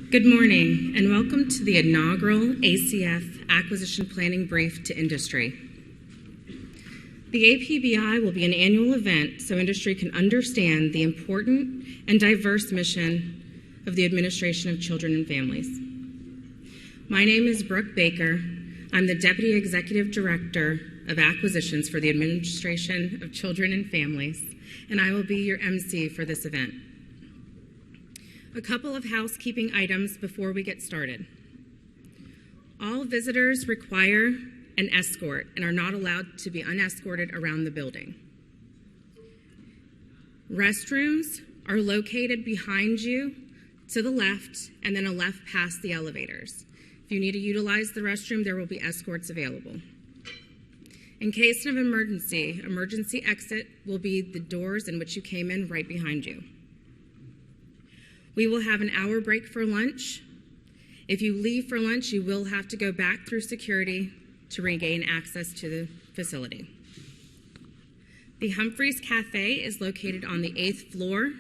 Good morning, and welcome to the inaugural ACF Acquisition Planning Brief to Industry. The APBI will be an annual event so industry can understand the important and diverse mission of the Administration of Children and Families. My name is Brooke Baker. I'm the Deputy Executive Director of Acquisitions for the Administration of Children and Families, and I will be your MC for this event. A couple of housekeeping items before we get started. All visitors require an escort and are not allowed to be unescorted around the building. Restrooms are located behind you to the left and then a left past the elevators. If you need to utilize the restroom, there will be escorts available. In case of emergency exit will be the doors in which you came in right behind you. We will have an hour break for lunch. If you leave for lunch, you will have to go back through security to regain access to the facility. The Humphreys Cafe is located on the 8th floor,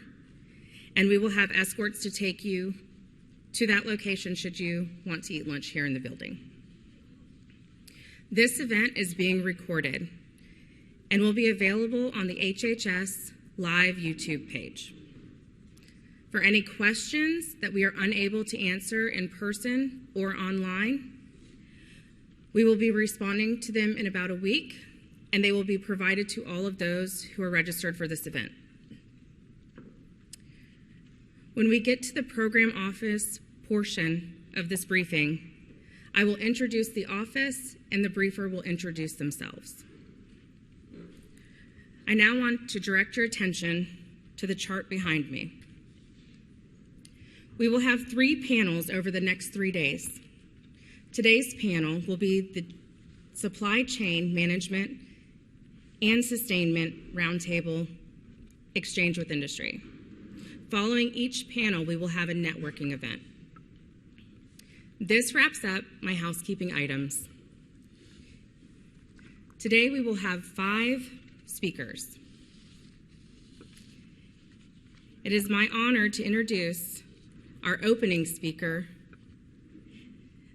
and we will have escorts to take you to that location should you want to eat lunch here in the building. This event is being recorded and will be available on the HHS live YouTube page. For any questions that we are unable to answer in person or online, we will be responding to them in about a week, and they will be provided to all of those who are registered for this event. When we get to the program office portion of this briefing, I will introduce the office and the briefer will introduce themselves. I now want to direct your attention to the chart behind me. We will have 3 panels over the next 3 days. Today's panel will be the Supply Chain Management and Sustainment Roundtable Exchange with Industry. Following each panel, we will have a networking event. This wraps up my housekeeping items. Today we will have 5 speakers. It is my honor to introduce our opening speaker,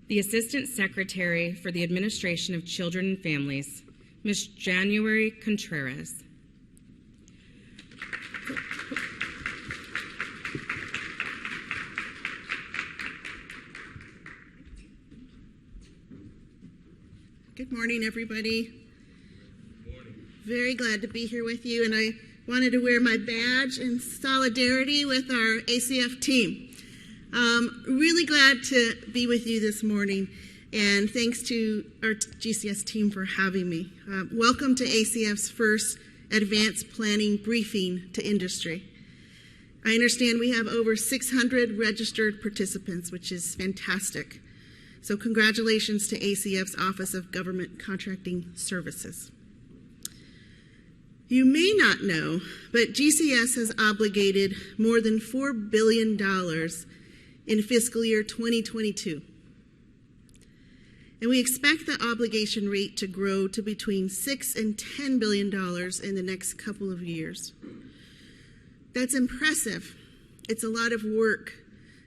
the Assistant Secretary for the Administration of Children and Families, Ms. January Contreras. Good morning, everybody. Good morning. Very glad to be here with you, and I wanted to wear my badge in solidarity with our ACF team. Really glad to be with you this morning, and thanks to our GCS team for having me. Welcome to ACF's first Advanced Planning Briefing to Industry. I understand we have over 600 registered participants, which is fantastic. So congratulations to ACF's Office of Government Contracting Services. You may not know, but GCS has obligated more than $4 billion in fiscal year 2022. And we expect the obligation rate to grow to between $6 and $10 billion in the next couple of years. That's impressive. It's a lot of work.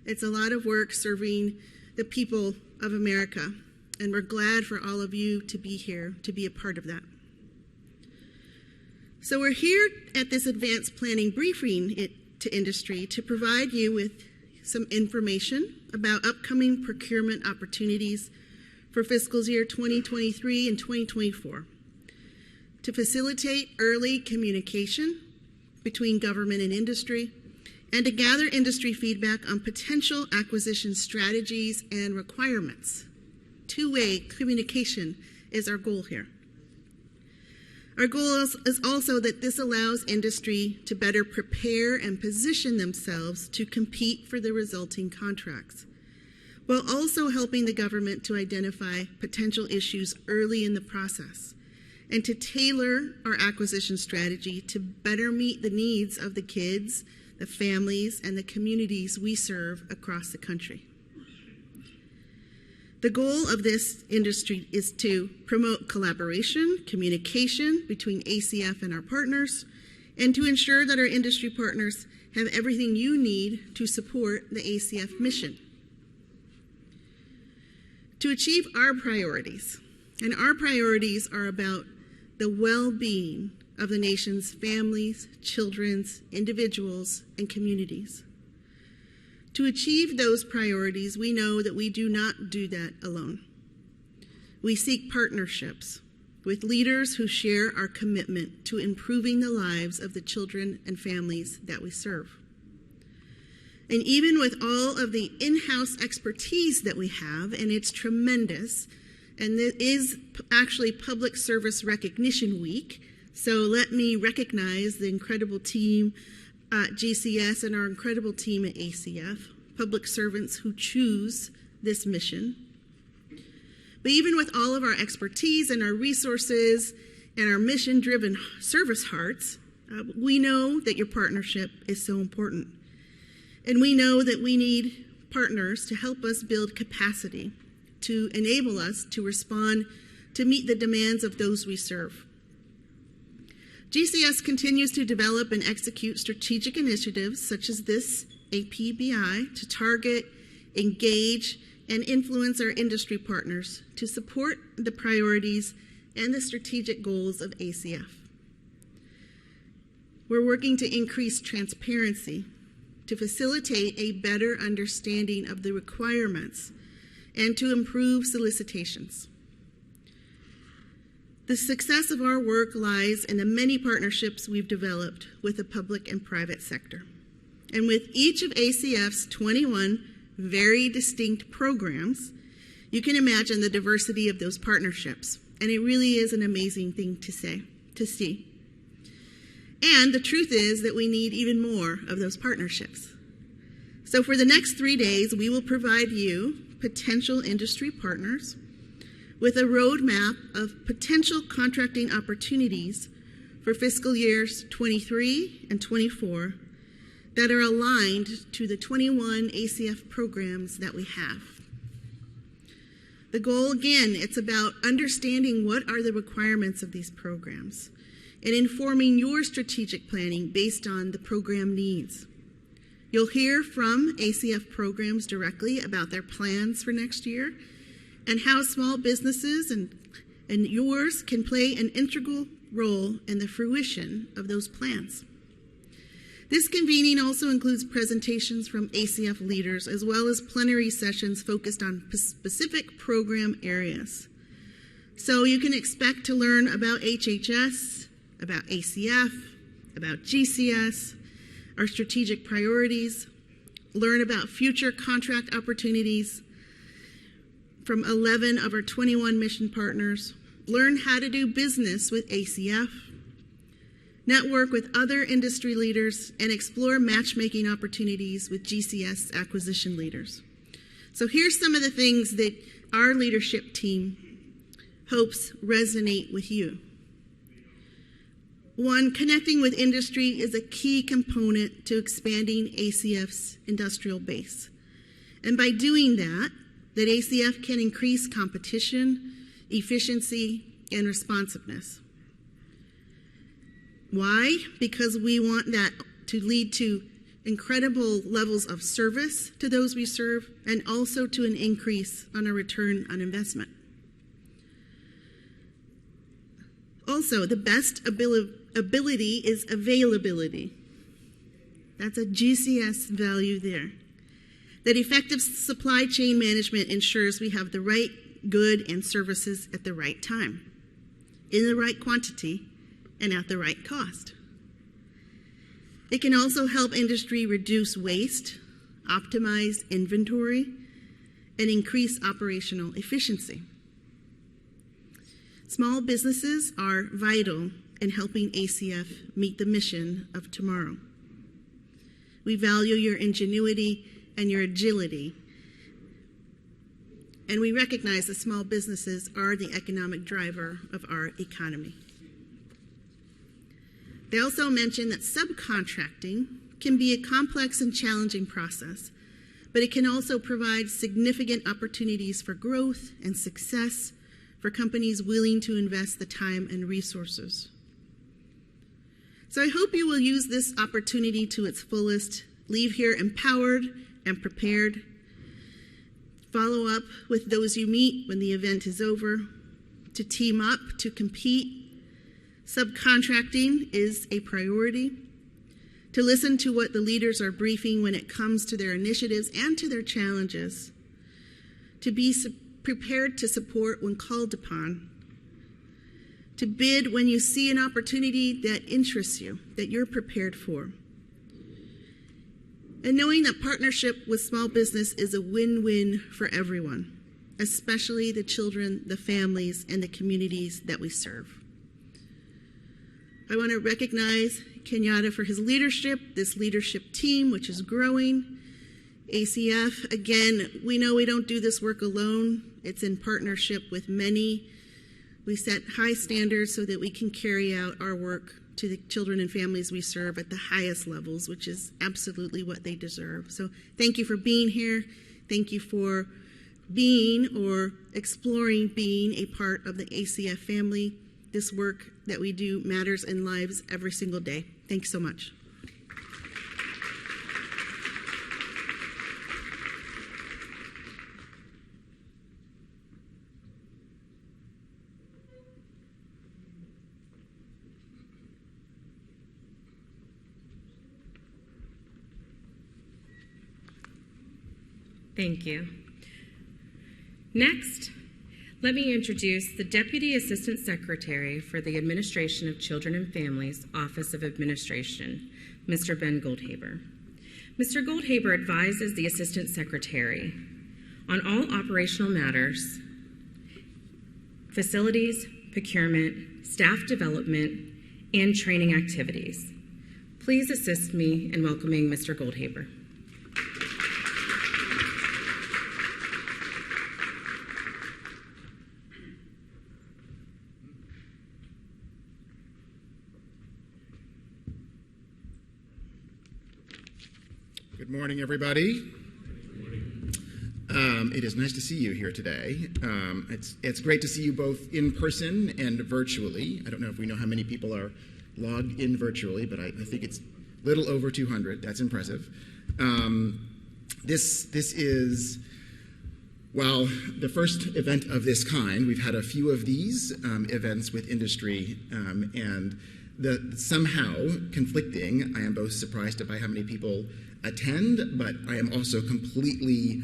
It's a lot of work serving the people of America, and we're glad for all of you to be here, to be a part of that. So we're here at this advanced planning briefing to industry to provide you with some information about upcoming procurement opportunities for fiscal year 2023 and 2024, to facilitate early communication between government and industry, and to gather industry feedback on potential acquisition strategies and requirements. Two-way communication is our goal here. Our goal is also that this allows industry to better prepare and position themselves to compete for the resulting contracts, while also helping the government to identify potential issues early in the process and to tailor our acquisition strategy to better meet the needs of the kids, the families, and the communities we serve across the country. The goal of this industry is to promote collaboration, communication between ACF and our partners, and to ensure that our industry partners have everything you need to support the ACF mission. to achieve our priorities. And our priorities are about the well-being of the nation's families, children, individuals, and communities. To achieve those priorities, we know that we do not do that alone. We seek partnerships with leaders who share our commitment to improving the lives of the children and families that we serve. And even with all of the in-house expertise that we have, and it's tremendous, and it is actually Public Service Recognition Week, so let me recognize the incredible team at GCS and our incredible team at ACF, public servants who choose this mission. But even with all of our expertise and our resources and our mission-driven service hearts, we know that your partnership is so important. And we know that we need partners to help us build capacity to enable us to respond to meet the demands of those we serve. GCS continues to develop and execute strategic initiatives such as this APBI to target, engage, and influence our industry partners to support the priorities and the strategic goals of ACF. We're working to increase transparency, to facilitate a better understanding of the requirements, and to improve solicitations. The success of our work lies in the many partnerships we've developed with the public and private sector. And with each of ACF's 21 very distinct programs, you can imagine the diversity of those partnerships. And it really is an amazing thing to see. And the truth is that we need even more of those partnerships. So for the next 3 days, we will provide you, potential industry partners, with a roadmap of potential contracting opportunities for fiscal years 23 and 24 that are aligned to the 21 ACF programs that we have. The goal, again, it's about understanding what are the requirements of these programs and informing your strategic planning based on the program needs. You'll hear from ACF programs directly about their plans for next year and how small businesses and yours can play an integral role in the fruition of those plans. This convening also includes presentations from ACF leaders as well as plenary sessions focused on specific program areas. So you can expect to learn about HHS, about ACF, about GCS, our strategic priorities, learn about future contract opportunities from 11 of our 21 mission partners, learn how to do business with ACF, network with other industry leaders, and explore matchmaking opportunities with GCS acquisition leaders. So here's some of the things that our leadership team hopes resonate with you. One, connecting with industry is a key component to expanding ACF's industrial base. And by doing that ACF can increase competition, efficiency, and responsiveness. Why? Because we want that to lead to incredible levels of service to those we serve and also to an increase on a return on investment. Also, the best ability is availability. That's a GCS value there. That effective supply chain management ensures we have the right good and services at the right time, in the right quantity, and at the right cost. It can also help industry reduce waste, optimize inventory, and increase operational efficiency. Small businesses are vital in helping ACF meet the mission of tomorrow. We value your ingenuity and your agility, and we recognize that small businesses are the economic driver of our economy. They also mention that subcontracting can be a complex and challenging process, but it can also provide significant opportunities for growth and success for companies willing to invest the time and resources. So I hope you will use this opportunity to its fullest, leave here empowered and prepared, follow up with those you meet when the event is over, to team up, to compete. Subcontracting is a priority. To listen to what the leaders are briefing when it comes to their initiatives and to their challenges. To be prepared to support when called upon. To bid when you see an opportunity that interests you, that you're prepared for. And knowing that partnership with small business is a win-win for everyone, especially the children, the families, and the communities that we serve. I want to recognize Kenyatta for his leadership, this leadership team, which is growing. ACF, again, we know we don't do this work alone. It's in partnership with many. We set high standards so that we can carry out our work to the children and families we serve at the highest levels, which is absolutely what they deserve. So thank you for being here. Thank you for being or exploring being a part of the ACF family. This work that we do matters in lives every single day. Thanks so much. Thank you. Next, let me introduce the Deputy Assistant Secretary for the Administration of Children and Families, Office of Administration, Mr. Ben Goldhaber. Mr. Goldhaber advises the Assistant Secretary on all operational matters, facilities, procurement, staff development, and training activities. Please assist me in welcoming Mr. Goldhaber. Good morning, everybody. It is nice to see you here today. It's great to see you both in person and virtually. I don't know if we know how many people are logged in virtually, but I think it's a little over 200. That's impressive. This is, well, the first event of this kind. We've had a few of these events with industry, and somehow conflicting. I am both surprised by how many people attend, but I am also completely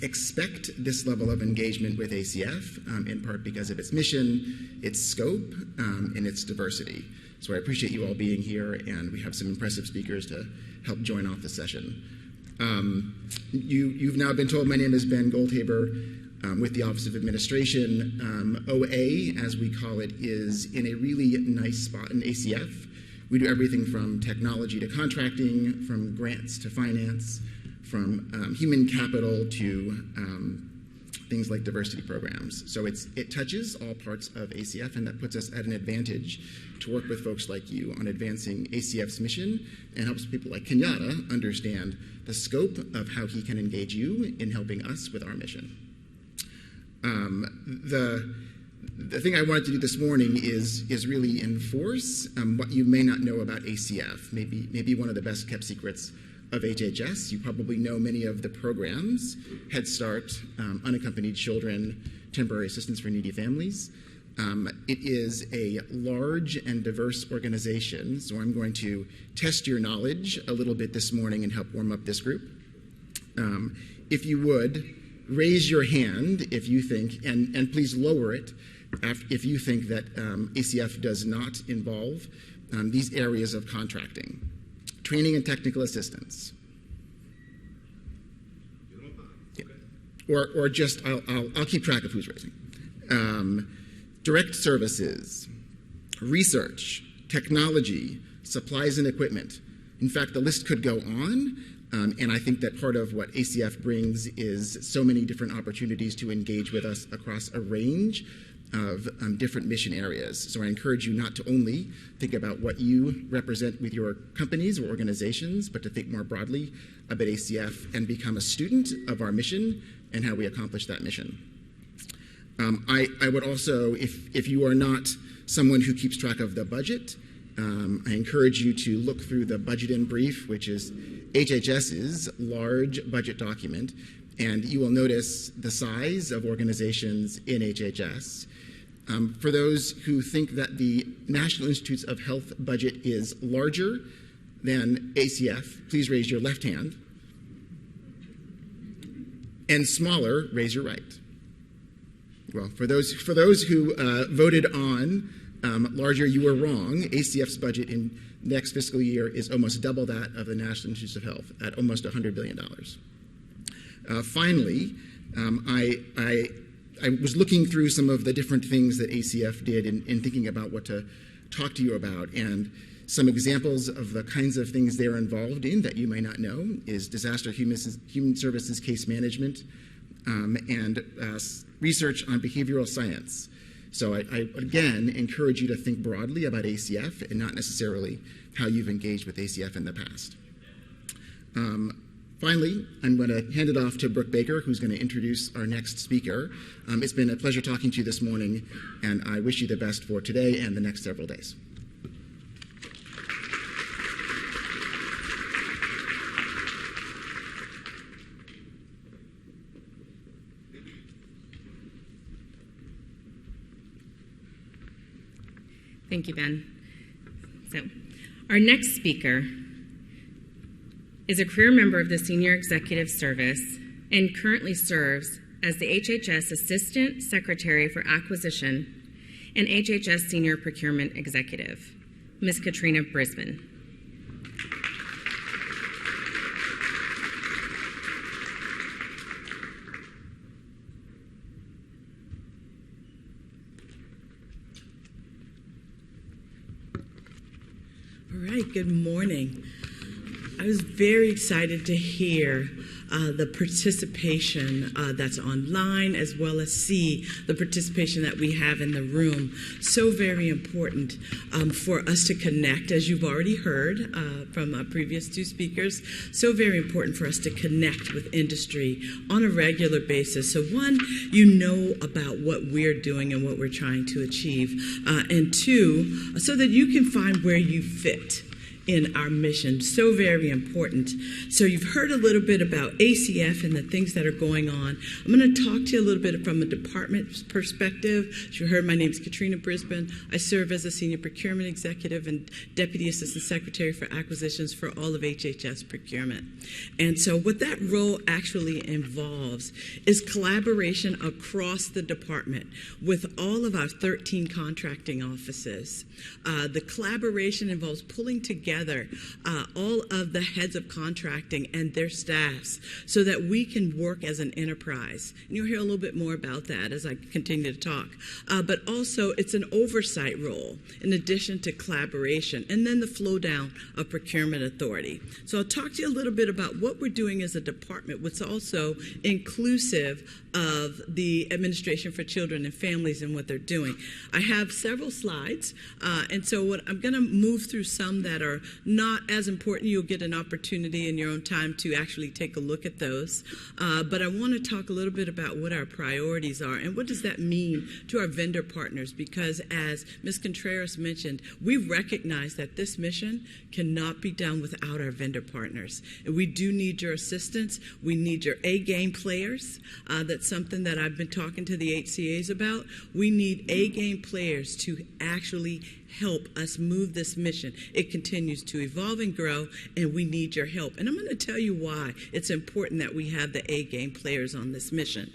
expect this level of engagement with ACF, in part because of its mission, its scope, and its diversity. So I appreciate you all being here, and we have some impressive speakers to help join off the session. You've now been told my name is Ben Goldhaber with the Office of Administration. OA, as we call it, is in a really nice spot in ACF. We do everything from technology to contracting, from grants to finance, from human capital to things like diversity programs. So it touches all parts of ACF, and that puts us at an advantage to work with folks like you on advancing ACF's mission and helps people like Kenyatta understand the scope of how he can engage you in helping us with our mission. The thing I wanted to do this morning is really enforce what you may not know about ACF, maybe one of the best kept secrets of HHS. You probably know many of the programs: Head Start, Unaccompanied Children, Temporary Assistance for Needy Families. It is a large and diverse organization, so I'm going to test your knowledge a little bit this morning and help warm up this group. If you would, raise your hand if you think, and please lower it if you think that ACF does not involve these areas of contracting. Training and technical assistance. Yeah. Or just, I'll keep track of who's raising. Direct services, research, technology, supplies and equipment. In fact, the list could go on. And I think that part of what ACF brings is so many different opportunities to engage with us across a range of different mission areas. So I encourage you not to only think about what you represent with your companies or organizations, but to think more broadly about ACF and become a student of our mission and how we accomplish that mission. I would also, if you are not someone who keeps track of the budget, I encourage you to look through the Budget in Brief, which is HHS's large budget document. and you will notice the size of organizations in HHS. For those who think that the National Institutes of Health budget is larger than ACF, please raise your left hand. And smaller, raise your right. Well, for those who voted on larger, you were wrong. ACF's budget in next fiscal year is almost double that of the National Institutes of Health at almost $100 billion. Finally, I was looking through some of the different things that ACF did in thinking about what to talk to you about, and some examples of the kinds of things they're involved in that you may not know is disaster human services case management and research on behavioral science. So I again encourage you to think broadly about ACF and not necessarily how you've engaged with ACF in the past. Finally, I'm going to hand it off to Brooke Baker, who's going to introduce our next speaker. It's been a pleasure talking to you this morning, and I wish you the best for today and the next several days. Thank you, Ben. So, our next speaker is a career member of the Senior Executive Service and currently serves as the HHS Assistant Secretary for Acquisition and HHS Senior Procurement Executive, Ms. Katrina Brisbane. All right, good morning. I was very excited to hear the participation that's online, as well as see the participation that we have in the room. So very important for us to connect, as you've already heard from our previous two speakers. So very important for us to connect with industry on a regular basis. So one, you know about what we're doing and what we're trying to achieve. And two, so that you can find where you fit in our mission. So very important. So you've heard a little bit about ACF and the things that are going on. I'm going to talk to you a little bit from a department perspective. As you heard, my name is Katrina Brisbane. I serve as a Senior Procurement Executive and Deputy Assistant Secretary for Acquisitions for all of HHS procurement. And so what that role actually involves is collaboration across the department with all of our 13 contracting offices. The collaboration involves pulling together all of the heads of contracting and their staffs so that we can work as an enterprise. And you'll hear a little bit more about that as I continue to talk. But also, it's an oversight role in addition to collaboration, and then the flow down of procurement authority. So I'll talk to you a little bit about what we're doing as a department, what's also inclusive of the Administration for Children and Families and what they're doing. I have several slides, and so I'm going to move through some that are not as important. You'll get an opportunity in your own time to actually take a look at those. But I want to talk a little bit about what our priorities are and what does that mean to our vendor partners, because as Ms. Contreras mentioned, we recognize that this mission cannot be done without our vendor partners. And we do need your assistance. We need your A-game players. That's something that I've been talking to the HCAs about. We need A-game players to actually help us move this mission. It continues to evolve and grow, and we need your help. And I'm going to tell you why it's important that we have the A-game players on this mission.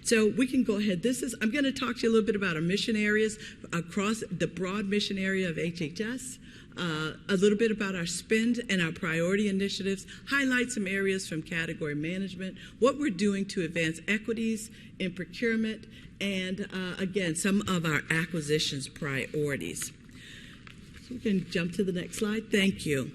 So we can go ahead. I'm going to talk to you a little bit about our mission areas across the broad mission area of HHS. A little bit about our spend and our priority initiatives, highlight some areas from category management, what we're doing to advance equities in procurement, and again, some of our acquisitions priorities. So we can jump to the next slide. Thank you.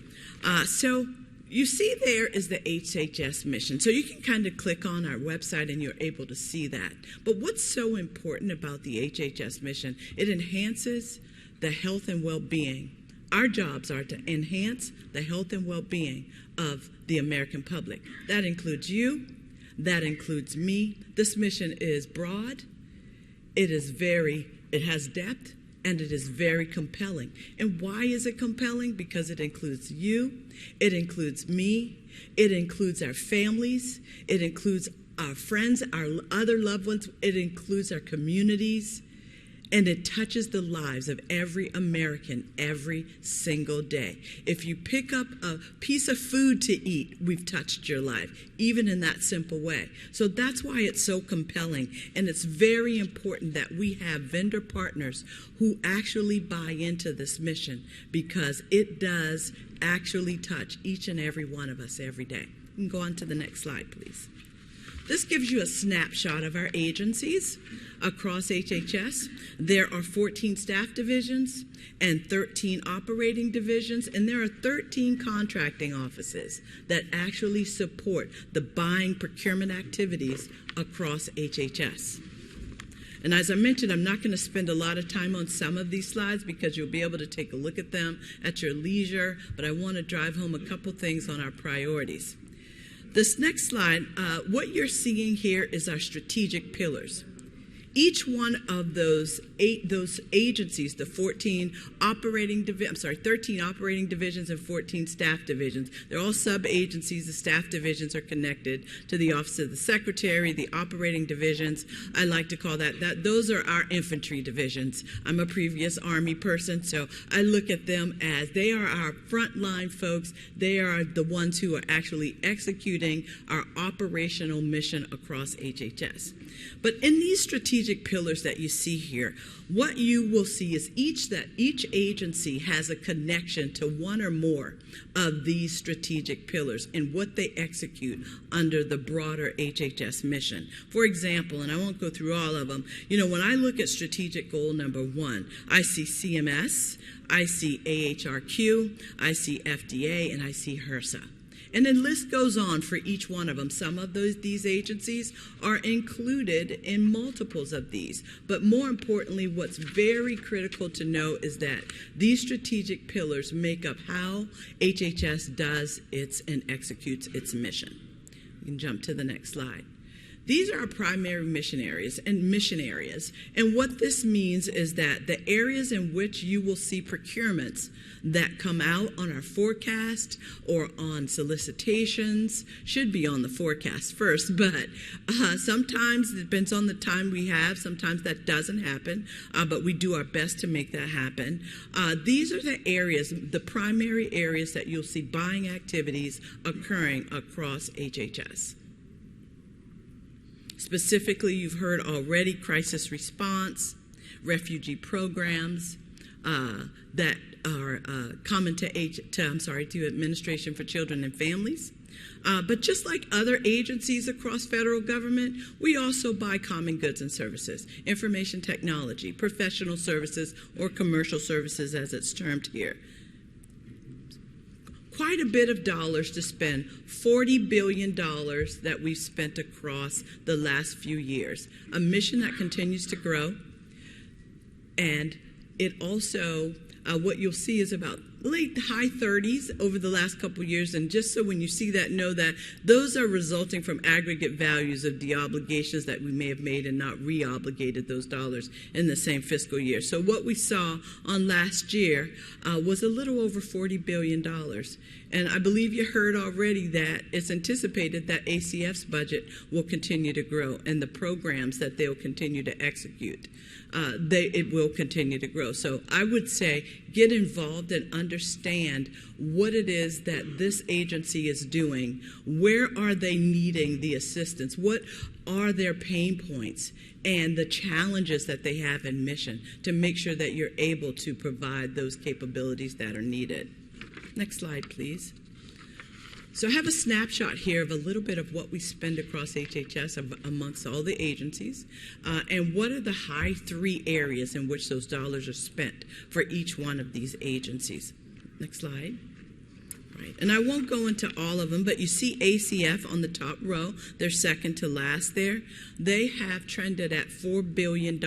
So you see there is the HHS mission. So you can kind of click on our website and you're able to see that. But what's so important about the HHS mission? It enhances the health and well-being. Our jobs are to enhance the health and well-being of the American public. That includes you. That includes me. This mission is broad. It has depth, and it is very compelling. And why is it compelling? Because it includes you. It includes me. It includes our families. It includes our friends, our other loved ones. It includes our communities. And it touches the lives of every American every single day. If you pick up a piece of food to eat, we've touched your life, even in that simple way. So that's why it's so compelling. And it's very important that we have vendor partners who actually buy into this mission, because it does actually touch each and every one of us every day. You can go on to the next slide, please. This gives you a snapshot of our agencies across HHS. There are 14 staff divisions and 13 operating divisions, and there are 13 contracting offices that actually support the buying procurement activities across HHS. And as I mentioned, I'm not going to spend a lot of time on some of these slides because you'll be able to take a look at them at your leisure, but I want to drive home a couple things on our priorities. This next slide, what you're seeing here is our strategic pillars. Each one of those agencies, the 13 operating divisions and 14 staff divisions, they're all sub-agencies. The staff divisions are connected to the Office of the Secretary. The operating divisions, I like to call that those are our infantry divisions. I'm a previous Army person, so I look at them as they are our frontline folks. They are the ones who are actually executing our operational mission across HHS. But in these strategic pillars that you see here, what you will see is each agency has a connection to one or more of these strategic pillars and what they execute under the broader HHS mission. For example, and I won't go through all of them, when I look at strategic goal number 1, I see CMS, I see AHRQ, I see FDA, and I see HRSA. And the list goes on for each one of them. Some of these agencies are included in multiples of these. But more importantly, what's very critical to know is that these strategic pillars make up how HHS does and executes its mission. You can jump to the next slide. These are our primary mission areas. And what this means is that the areas in which you will see procurements that come out on our forecast or on solicitations should be on the forecast first, but sometimes it depends on the time we have. Sometimes that doesn't happen, but we do our best to make that happen. These are the areas, the primary areas that you'll see buying activities occurring across HHS. Specifically, you've heard already crisis response, refugee programs that are common to Administration for Children and Families. But just like other agencies across federal government, we also buy common goods and services, information technology, professional services, or commercial services as it's termed here. Quite a bit of dollars to spend, $40 billion that we've spent across the last few years. A mission that continues to grow. And it also, what you'll see is about late high 30s over the last couple of years. And just so when you see that, know that those are resulting from aggregate values of the obligations that we may have made and not re-obligated those dollars in the same fiscal year. So what we saw on last year was a little over $40 billion. And I believe you heard already that it's anticipated that ACF's budget will continue to grow and the programs that they'll continue to execute, it will continue to grow. So I would say get involved and understand what it is that this agency is doing. Where are they needing the assistance? What are their pain points and the challenges that they have in mission to make sure that you're able to provide those capabilities that are needed. Next slide, please. So I have a snapshot here of a little bit of what we spend across HHS amongst all the agencies, and what are the high 3 areas in which those dollars are spent for each one of these agencies. Next slide. Right. And I won't go into all of them, but you see ACF on the top row. They're second to last there. They have trended at $4 billion.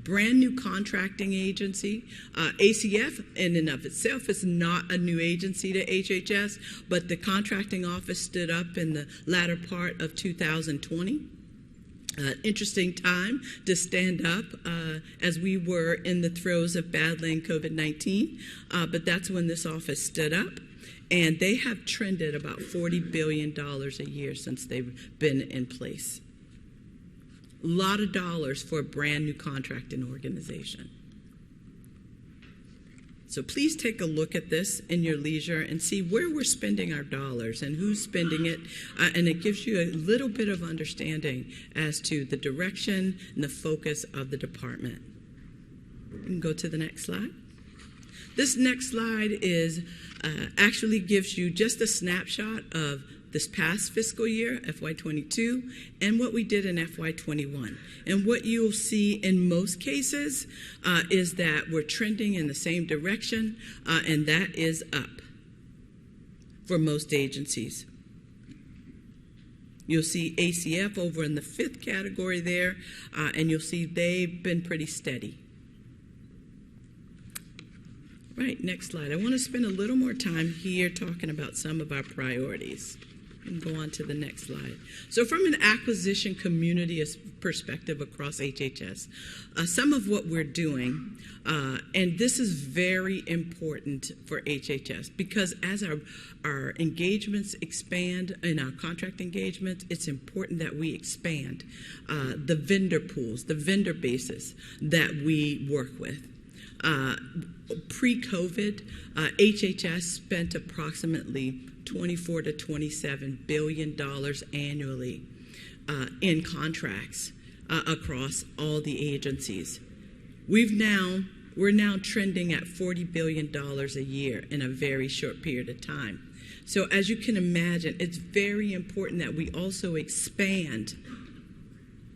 Brand new contracting agency. ACF in and of itself is not a new agency to HHS, but the contracting office stood up in the latter part of 2020. Interesting time to stand up as we were in the throes of battling COVID-19, but that's when this office stood up. And they have trended about $40 billion a year since they've been in place. A lot of dollars for a brand new contracting organization. So please take a look at this in your leisure and see where we're spending our dollars and who's spending it. And it gives you a little bit of understanding as to the direction and the focus of the department. You can go to the next slide. This next slide is actually gives you just a snapshot of this past fiscal year, FY22, and what we did in FY21. And what you'll see in most cases is that we're trending in the same direction, and that is up for most agencies. You'll see ACF over in the 5th category there, and you'll see they've been pretty steady. Right, next slide. I want to spend a little more time here talking about some of our priorities. And go on to the next slide. So from an acquisition community perspective across HHS, some of what we're doing, and this is very important for HHS, because as our engagements expand in our contract engagements, it's important that we expand the vendor pools, the vendor bases that we work with. Pre-COVID, HHS spent approximately $24 to $27 billion annually in contracts across all the agencies. We're now trending at $40 billion a year in a very short period of time. So as you can imagine, it's very important that we also expand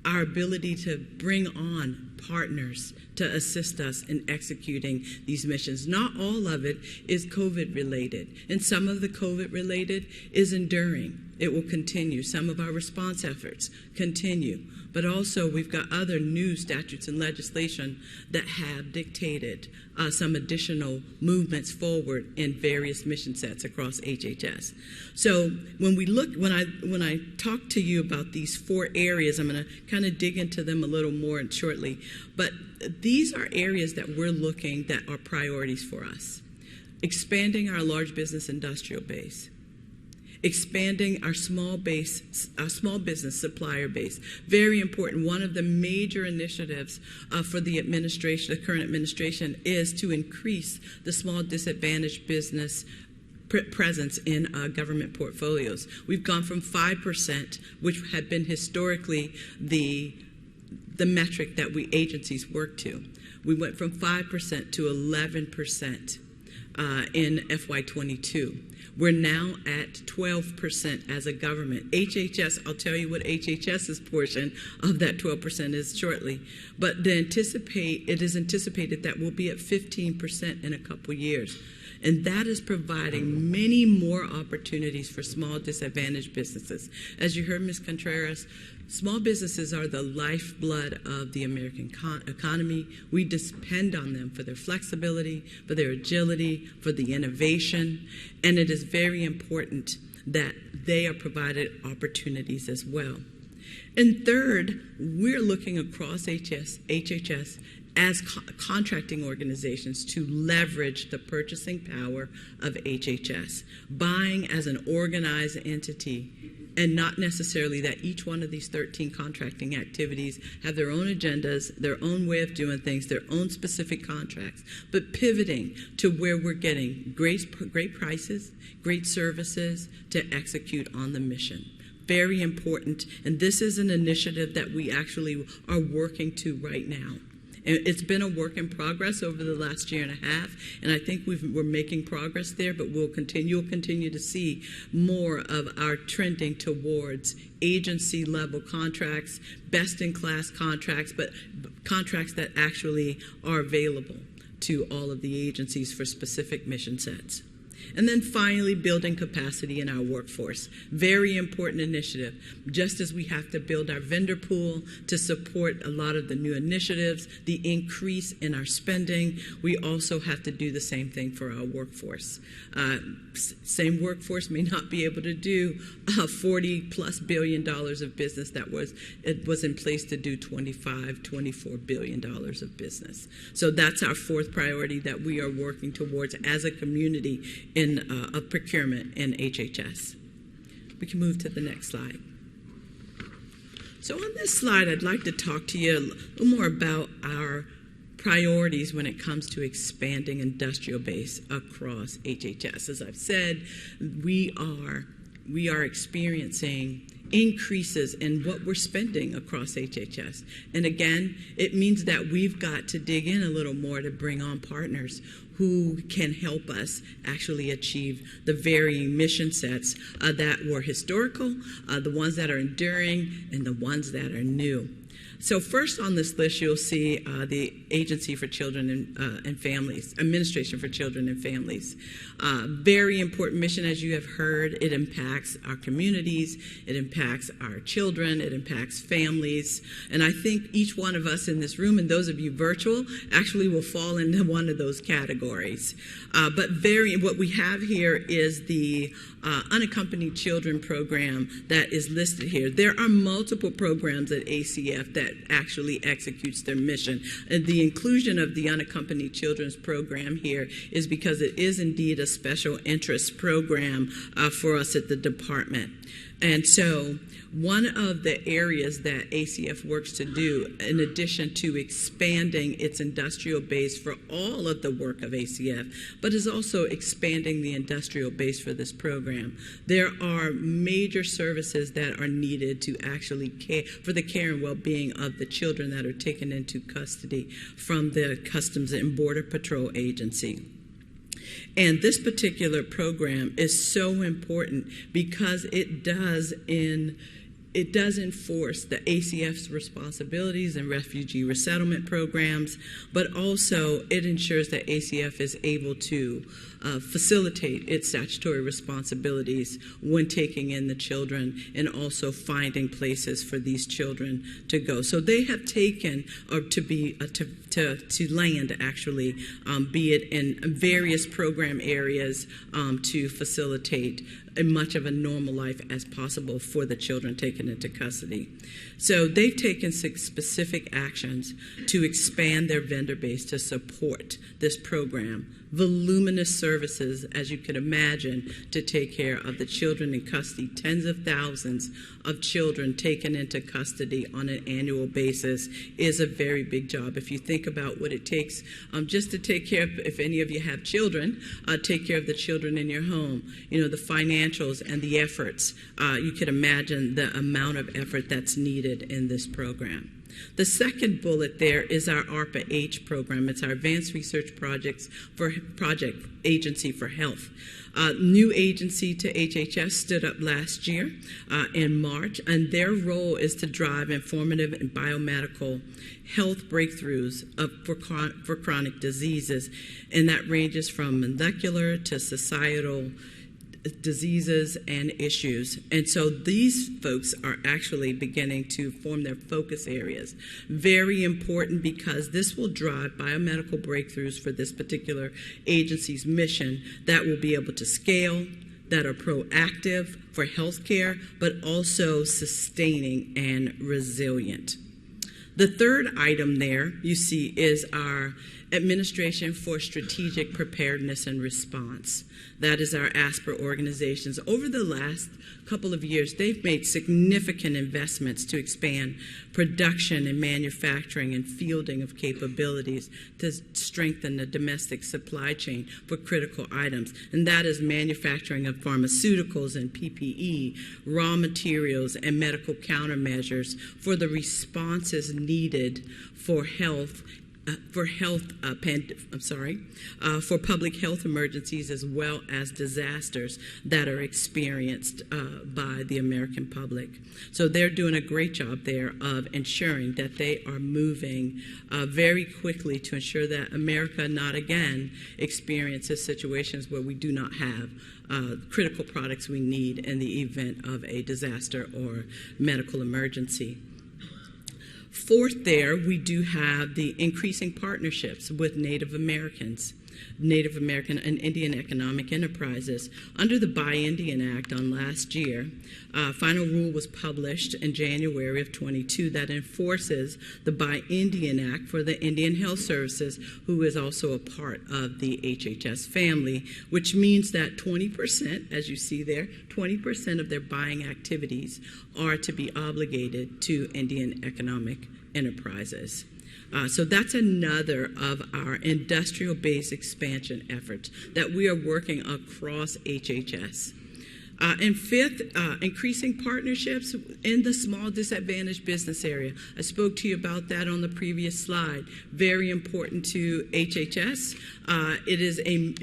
our ability to bring on partners to assist us in executing these missions. Not all of it is COVID related, and some of the COVID related is enduring. It will continue. Some of our response efforts continue, but also we've got other new statutes and legislation that have dictated some additional movements forward in various mission sets across HHS. So when I talk to you about these 4 areas, I'm going to kind of dig into them a little more shortly, but these are areas that we're looking that are priorities for us. Expanding our large business industrial base. Expanding our small business supplier base. Very important. One of the major initiatives for the current administration, is to increase the small disadvantaged business presence in government portfolios. We've gone from 5%, which had been historically the metric that we agencies work to. We went from 5% to 11% in FY22. We're now at 12% as a government. HHS, I'll tell you what HHS's portion of that 12% is shortly. But it is anticipated that we'll be at 15% in a couple years. And that is providing many more opportunities for small disadvantaged businesses. As you heard Ms. Contreras, small businesses are the lifeblood of the American economy. We depend on them for their flexibility, for their agility, for the innovation, and it is very important that they are provided opportunities as well. And third, we're looking across HHS as contracting organizations to leverage the purchasing power of HHS, buying as an organized entity, and not necessarily that each one of these 13 contracting activities have their own agendas, their own way of doing things, their own specific contracts, but pivoting to where we're getting great prices, great services to execute on the mission. Very important, and this is an initiative that we actually are working to right now. It's been a work in progress over the last year and a half, and I think we're making progress there, but you'll continue to see more of our trending towards agency-level contracts, best-in-class contracts, but contracts that actually are available to all of the agencies for specific mission sets. And then finally, building capacity in our workforce. Very important initiative. Just as we have to build our vendor pool to support a lot of the new initiatives, the increase in our spending, we also have to do the same thing for our workforce. Same workforce may not be able to do $40+ billion of business that was in place to do $24 billion of business. So that's our 4th priority that we are working towards as a community of procurement in HHS. We can move to the next slide. So on this slide, I'd like to talk to you a little more about our priorities when it comes to expanding industrial base across HHS. As I've said, we are experiencing increases in what we're spending across HHS. And again, it means that we've got to dig in a little more to bring on partners who can help us actually achieve the varying mission sets that were historical, the ones that are enduring, and the ones that are new. So first on this list, you'll see the Agency for Children and Families, Administration for Children and Families. Very important mission, as you have heard. It impacts our communities, it impacts our children, it impacts families. And I think each one of us in this room, and those of you virtual, actually will fall into one of those categories. But what we have here is the Unaccompanied Children program that is listed here. There are multiple programs at ACF that actually executes their mission. And the inclusion of the Unaccompanied Children's program here is because it is indeed a special interest program for us at the department. And so one of the areas that ACF works to do, in addition to expanding its industrial base for all of the work of ACF, but is also expanding the industrial base for this program. There are major services that are needed to actually care for the care and well-being of the children that are taken into custody from the Customs and Border Patrol Agency. And this particular program is so important because it does enforce the ACF's responsibilities in refugee resettlement programs, but also it ensures that ACF is able to facilitate its statutory responsibilities when taking in the children and also finding places for these children to go. So they have taken to land actually, be it in various program areas to facilitate as much of a normal life as possible for the children taken into custody. So they've taken 6 specific actions to expand their vendor base to support this program. Voluminous services, as you could imagine, to take care of the children in custody. Tens of thousands of children taken into custody on an annual basis is a very big job. If you think about what it takes just to take care of, if any of you have children, take care of the children in your home, you know, the financials and the efforts, you could imagine the amount of effort that's needed in this program. The second bullet there is our ARPA-H program. It's our Advanced Research Project Agency for Health. New agency to HHS stood up last year in March, and their role is to drive informative and biomedical health breakthroughs for chronic diseases, and that ranges from molecular to societal diseases and issues. And so these folks are actually beginning to form their focus areas. Very important because this will drive biomedical breakthroughs for this particular agency's mission that will be able to scale, that are proactive for healthcare, but also sustaining and resilient. The third item there you see is our Administration for Strategic Preparedness and Response. That is our ASPR organizations. Over the last couple of years, they've made significant investments to expand production and manufacturing and fielding of capabilities to strengthen the domestic supply chain for critical items. And that is manufacturing of pharmaceuticals and PPE, raw materials, and medical countermeasures for the responses needed for for public health emergencies as well as disasters that are experienced by the American public. So they're doing a great job there of ensuring that they are moving very quickly to ensure that America not again experiences situations where we do not have critical products we need in the event of a disaster or medical emergency. Fourth there, we do have the increasing partnerships with Native Americans. Native American and Indian economic enterprises under the Buy Indian Act on last year. Final rule was published in January of 22 that enforces the Buy Indian Act for the Indian Health Services, who is also a part of the HHS family, which means that 20%, as you see there, 20% of their buying activities are to be obligated to Indian economic enterprises. So that's another of our industrial base expansion efforts that we are working across HHS. And fifth, increasing partnerships in the small disadvantaged business area. I spoke to you about that on the previous slide. Very important to HHS. It is a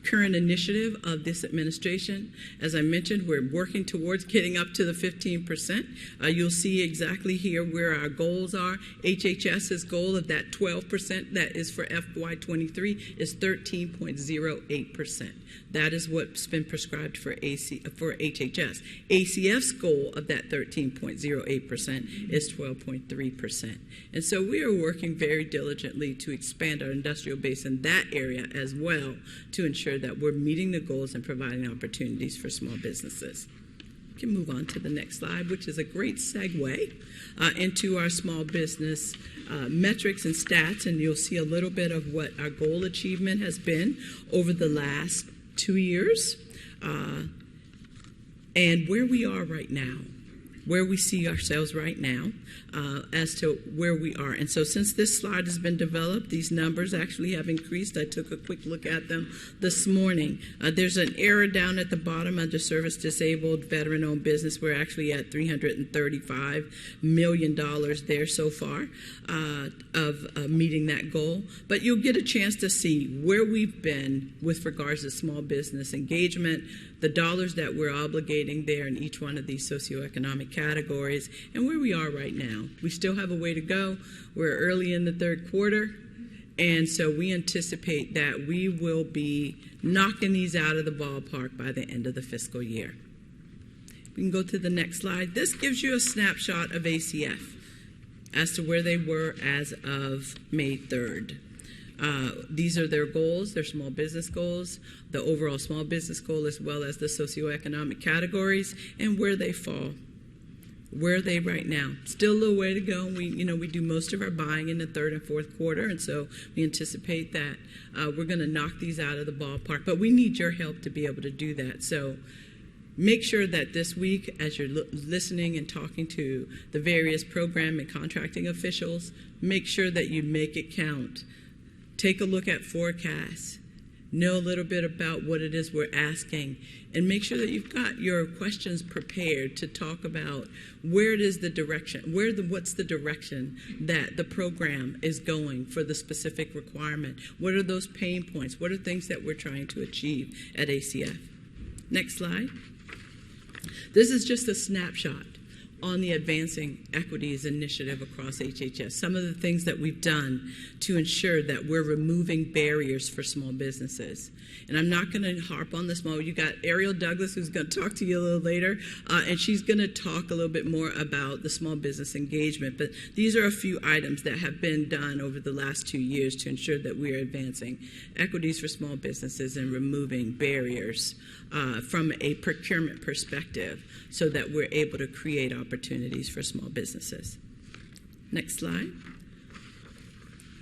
current initiative of this administration. As I mentioned, we're working towards getting up to the 15%. You'll see exactly here where our goals are. HHS's goal of that 12% that is for FY23 is 13.08%. That is what's been prescribed for HHS. ACF's goal of that 13.08% is 12.3%. And so we are working very diligently to expand our industrial base in that area as well to ensure that we're meeting the goals and providing opportunities for small businesses. We can move on to the next slide, which is a great segue into our small business metrics and stats, and you'll see a little bit of what our goal achievement has been over the last 2 years and where we are right now, where we see ourselves right now as to where we are. And so since this slide has been developed, these numbers actually have increased. I took a quick look at them this morning. There's an error down at the bottom under service disabled veteran-owned business. We're actually at $335 million there so far of meeting that goal. But you'll get a chance to see where we've been with regards to small business engagement, the dollars that we're obligating there in each one of these socioeconomic categories, and where we are right now. We still have a way to go. We're early in the third quarter, and so we anticipate that we will be knocking these out of the ballpark by the end of the fiscal year. We can go to the next slide. This gives you a snapshot of ACF as to where they were as of May 3rd. These are their goals, their small business goals, the overall small business goal, as well as the socioeconomic categories, and where they fall. Where are they right now? Still a little way to go. We do most of our buying in the third and fourth quarter, and so we anticipate that we're going to knock these out of the ballpark. But we need your help to be able to do that. So make sure that this week, as you're listening and talking to the various program and contracting officials, make sure that you make it count. Take a look at forecasts. Know a little bit about what it is we're asking, and make sure that you've got your questions prepared to talk about where it is the direction, what's the direction that the program is going for the specific requirement. What are those pain points? What are things that we're trying to achieve at ACF? Next slide. This is just a snapshot on the Advancing Equities Initiative across HHS, some of the things that we've done to ensure that we're removing barriers for small businesses. And I'm not going to harp on this more. You got Ariel Douglas, who's going to talk to you a little later, and she's going to talk a little bit more about the small business engagement. But these are a few items that have been done over the last 2 years to ensure that we are advancing equities for small businesses and removing barriers from a procurement perspective so that we're able to create opportunities for small businesses. Next slide.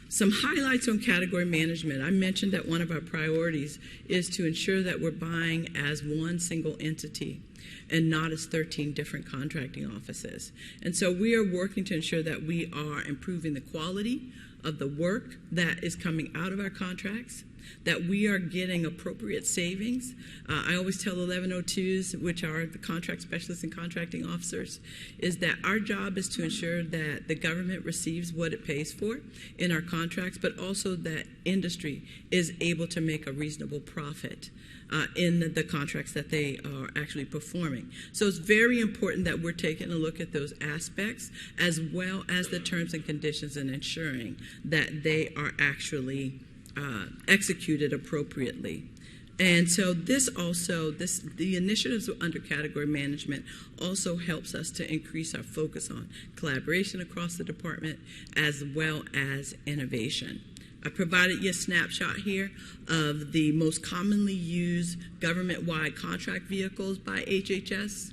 Some highlights on category management. I mentioned that one of our priorities is to ensure that we're buying as one single entity and not as 13 different contracting offices. And so we are working to ensure that we are improving the quality of the work that is coming out of our contracts, that we are getting appropriate savings. I always tell 1102s, which are the contract specialists and contracting officers, is that our job is to ensure that the government receives what it pays for in our contracts, but also that industry is able to make a reasonable profit in the contracts that they are actually performing. So it's very important that we're taking a look at those aspects as well as the terms and conditions and ensuring that they are actually executed appropriately. And so the initiatives under category management also helps us to increase our focus on collaboration across the department as well as innovation. I provided you a snapshot here of the most commonly used government-wide contract vehicles by HHS.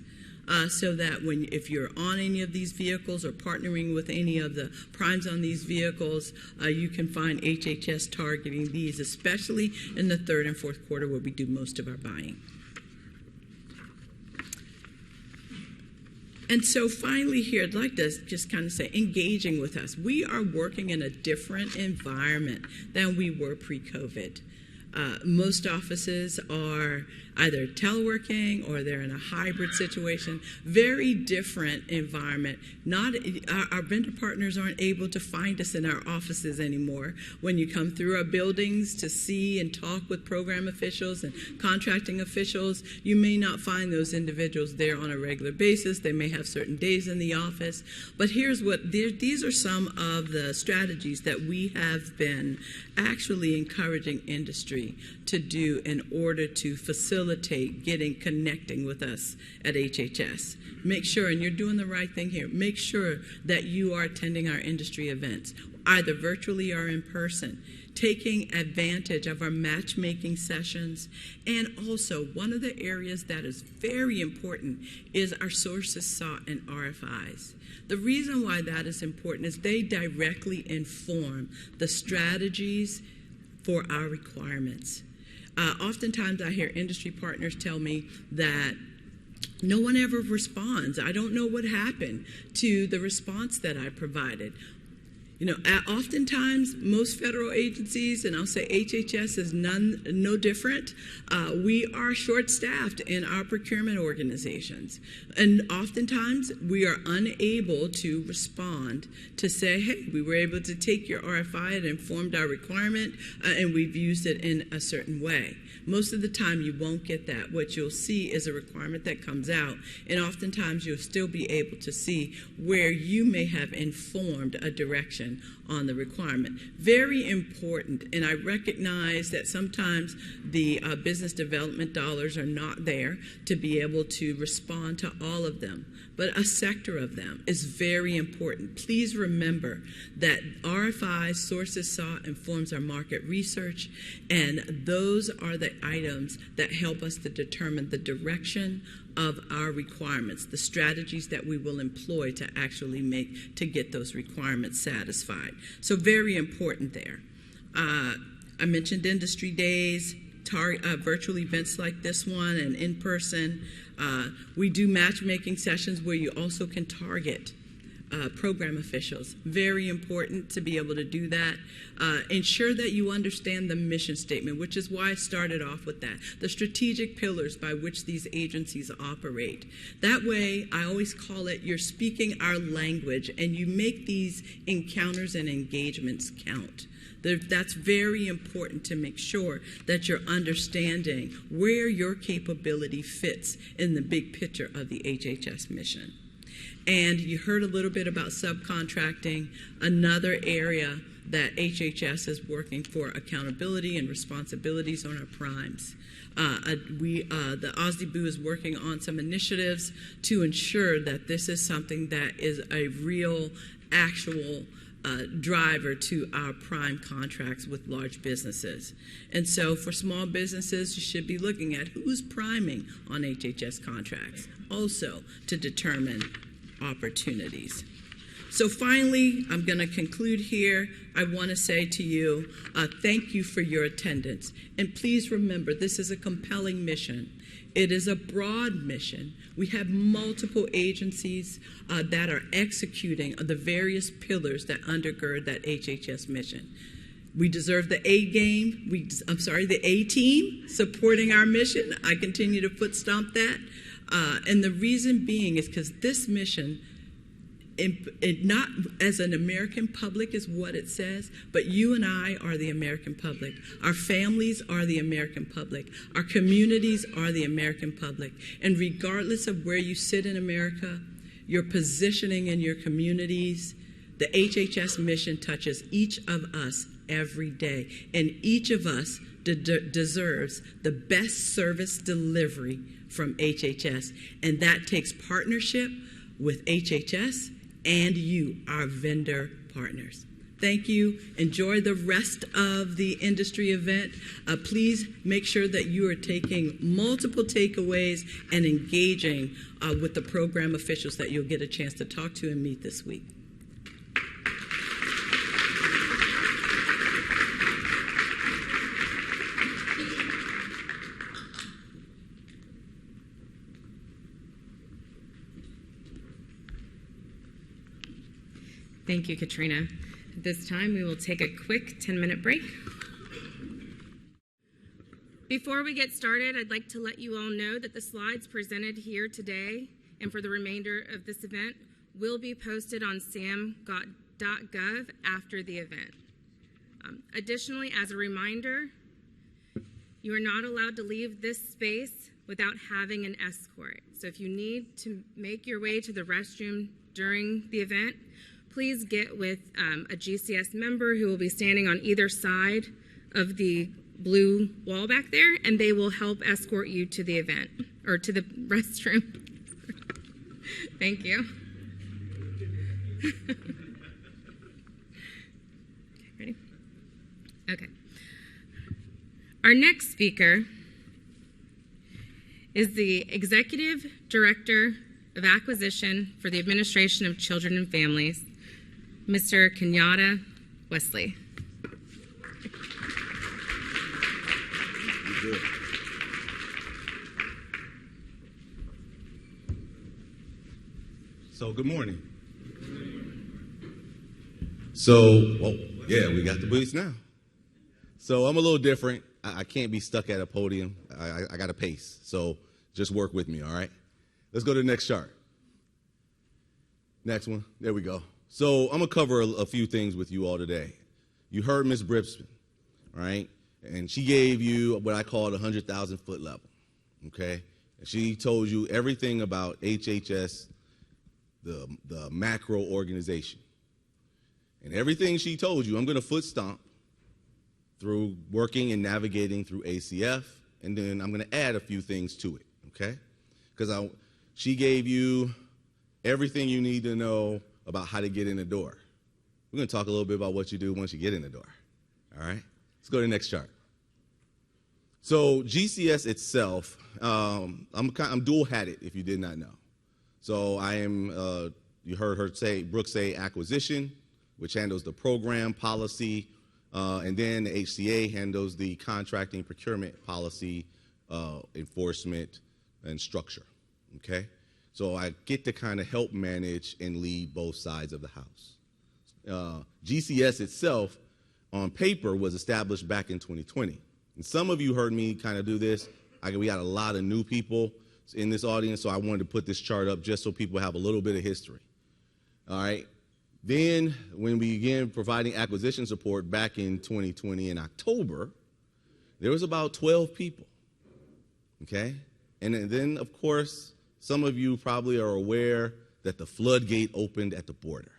So that if you're on any of these vehicles or partnering with any of the primes on these vehicles, you can find HHS targeting these, especially in the third and fourth quarter where we do most of our buying. And so finally here, I'd like to just kind of say, engaging with us. We are working in a different environment than we were pre-COVID. Most offices are either teleworking or they're in a hybrid situation. Very different environment. Our vendor partners aren't able to find us in our offices anymore. When you come through our buildings to see and talk with program officials and contracting officials, you may not find those individuals there on a regular basis. They may have certain days in the office. But these are some of the strategies that we have been actually encouraging industry to do in order to facilitate connecting with us at HHS. Make sure, and you're doing the right thing here, make sure that you are attending our industry events, either virtually or in person, taking advantage of our matchmaking sessions. And also, one of the areas that is very important is our sources sought and RFIs. The reason why that is important is they directly inform the strategies for our requirements. Oftentimes I hear industry partners tell me that no one ever responds. I don't know what happened to the response that I provided. Oftentimes, most federal agencies, and I'll say HHS is no different, we are short-staffed in our procurement organizations. And oftentimes, we are unable to respond to say, hey, we were able to take your RFI, it informed our requirement, and we've used it in a certain way. Most of the time, you won't get that. What you'll see is a requirement that comes out, and oftentimes you'll still be able to see where you may have informed a direction on the requirement. Very important, and I recognize that sometimes the business development dollars are not there to be able to respond to all of them, but a sector of them is very important. Please remember that RFI, sources sought, informs our market research, and those are the items that help us to determine the direction of our requirements, the strategies that we will employ to actually to get those requirements satisfied. So very important there. I mentioned industry days, virtual events like this one, and in person. We do matchmaking sessions where you also can target program officials. Very important to be able to do that. Ensure that you understand the mission statement, which is why I started off with that, the strategic pillars by which these agencies operate. That way, I always call it, you're speaking our language, and you make these encounters and engagements count. That's very important to make sure that you're understanding where your capability fits in the big picture of the HHS mission. And you heard a little bit about subcontracting, another area that HHS is working for accountability and responsibilities on our primes. The OSDBU is working on some initiatives to ensure that this is something that is a real, actual driver to our prime contracts with large businesses. And so for small businesses, you should be looking at who's priming on HHS contracts, also to determine opportunities. So finally, I'm going to conclude here. I want to say to you, thank you for your attendance. And please remember, this is a compelling mission. It is a broad mission. We have multiple agencies that are executing the various pillars that undergird that HHS mission. We deserve the A game. The A team supporting our mission. I continue to foot stomp that. And the reason being is because this mission, not as an American public is what it says, but you and I are the American public. Our families are the American public. Our communities are the American public. And regardless of where you sit in America, your positioning in your communities, the HHS mission touches each of us every day. And each of us deserves the best service delivery from HHS. And that takes partnership with HHS and you, our vendor partners. Thank you. Enjoy the rest of the industry event. Please make sure that you are taking multiple takeaways and engaging with the program officials that you'll get a chance to talk to and meet this week. Thank you, Katrina. At this time, we will take a quick 10-minute break. Before we get started, I'd like to let you all know that the slides presented here today and for the remainder of this event will be posted on sam.gov after the event. Additionally, as a reminder, you are not allowed to leave this space without having an escort. So if you need to make your way to the restroom during the event, please get with a GCS member who will be standing on either side of the blue wall back there, and they will help escort you to the event, or to the restroom. Thank you. Ready? Okay. Our next speaker is the Executive Director of Acquisition for the Administration of Children and Families, Mr. Kenyatta Wesley. So, good morning. So, well, yeah, we got the booths now. So, I'm a little different. I can't be stuck at a podium. I got to pace. So, just work with me, all right? Let's go to the next chart. Next one. There we go. So, I'm going to cover a few things with you all today. You heard Ms. Bripsman, all right? And she gave you what I call the 100,000-foot level, okay? And she told you everything about HHS, the macro organization. And everything she told you, I'm going to foot stomp through working and navigating through ACF, and then I'm going to add a few things to it, okay? Because she gave you everything you need to know about how to get in the door. We're going to talk a little bit about what you do once you get in the door, all right? Let's go to the next chart. So GCS itself, I'm dual-hatted, if you did not know. So I am, you heard her say, Brooke say, acquisition, which handles the program policy, and then the HCA handles the contracting procurement policy, enforcement, and structure, okay? So I get to kind of help manage and lead both sides of the house. GCS itself, on paper, was established back in 2020. And some of you heard me kind of do this. We got a lot of new people in this audience, so I wanted to put this chart up just so people have a little bit of history. All right. Then when we began providing acquisition support back in 2020 in October, there was about 12 people. Okay. And then, of course, some of you probably are aware that the floodgate opened at the border.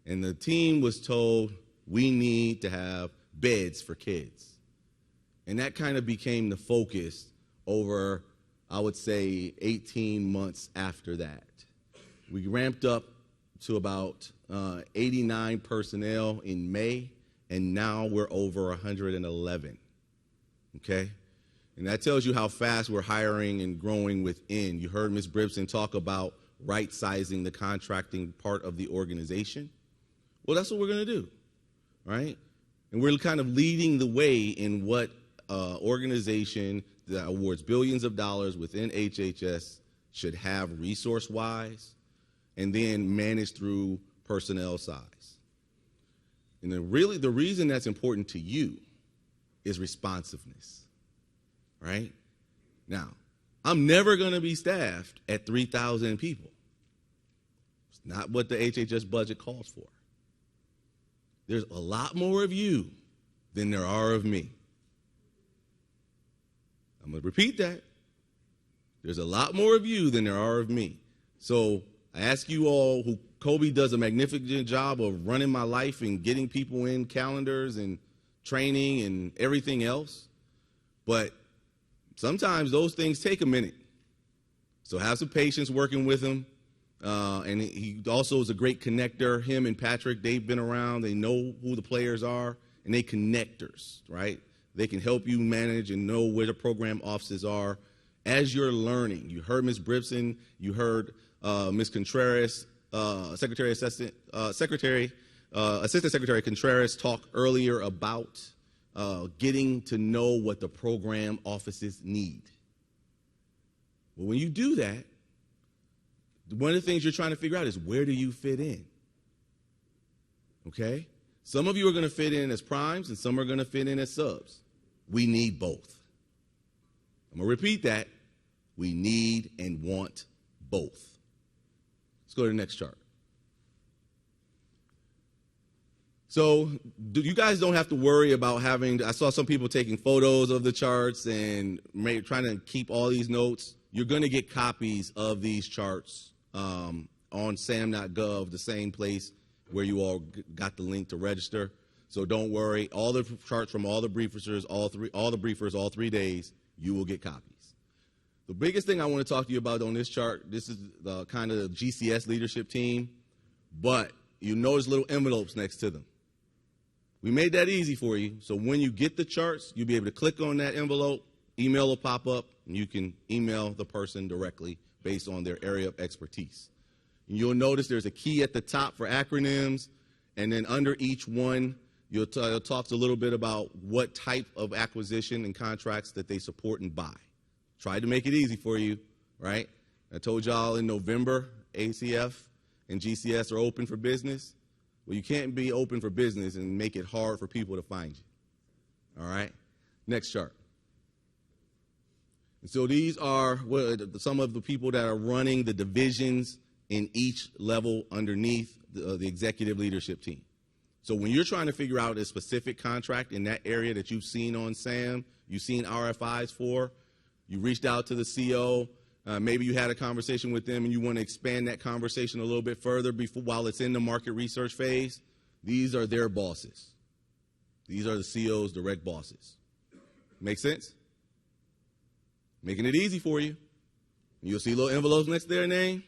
And the team was told, we need to have beds for kids. And that kind of became the focus over, I would say, 18 months after that. We ramped up to about 89 personnel in May, and now we're over 111, okay? And that tells you how fast we're hiring and growing within. You heard Ms. Bribson talk about right-sizing the contracting part of the organization. Well, that's what we're going to do, right? And we're kind of leading the way in what organization that awards billions of dollars within HHS should have resource-wise, and then manage through personnel size. And then really the reason that's important to you is responsiveness, right? Now, I'm never going to be staffed at 3,000 people. It's not what the HHS budget calls for. There's a lot more of you than there are of me. I'm going to repeat that. There's a lot more of you than there are of me. So I ask you all, who Kobe does a magnificent job of running my life and getting people in calendars and training and everything else. But sometimes those things take a minute. So have some patience working with them. And he also is a great connector. Him and Patrick, they've been around. They know who the players are, and they connectors, right? They can help you manage and know where the program offices are as you're learning. You heard Ms. Bripson. You heard Ms. Contreras, Assistant Secretary Contreras talk earlier about getting to know what the program offices need. Well, when you do that, one of the things you're trying to figure out is, where do you fit in? Okay? Some of you are going to fit in as primes, and some are going to fit in as subs. We need both. I'm going to repeat that. We need and want both. Let's go to the next chart. So you guys don't have to worry about having, I saw some people taking photos of the charts and trying to keep all these notes. You're going to get copies of these charts on SAM.gov, the same place where you all got the link to register. So don't worry. All the charts from all the briefers, all 3 days, you will get copies. The biggest thing I want to talk to you about on this chart, this is the kind of GCS leadership team, but you notice little envelopes next to them. We made that easy for you, so when you get the charts, you'll be able to click on that envelope, email will pop up, and you can email the person directly based on their area of expertise. And you'll notice there's a key at the top for acronyms, and then under each one, you'll talk a little bit about what type of acquisition and contracts that they support and buy. Tried to make it easy for you, right? I told y'all in November, ACF and GCS are open for business. Well, you can't be open for business and make it hard for people to find you. All right? Next chart. And so these are some of the people that are running the divisions in each level underneath the executive leadership team. So when you're trying to figure out a specific contract in that area that you've seen on SAM, you've seen RFIs for, you reached out to the CO, maybe you had a conversation with them and you want to expand that conversation a little bit further while it's in the market research phase, these are their bosses. These are the CO's direct bosses. Make sense? Making it easy for you. You'll see little envelopes next to their name.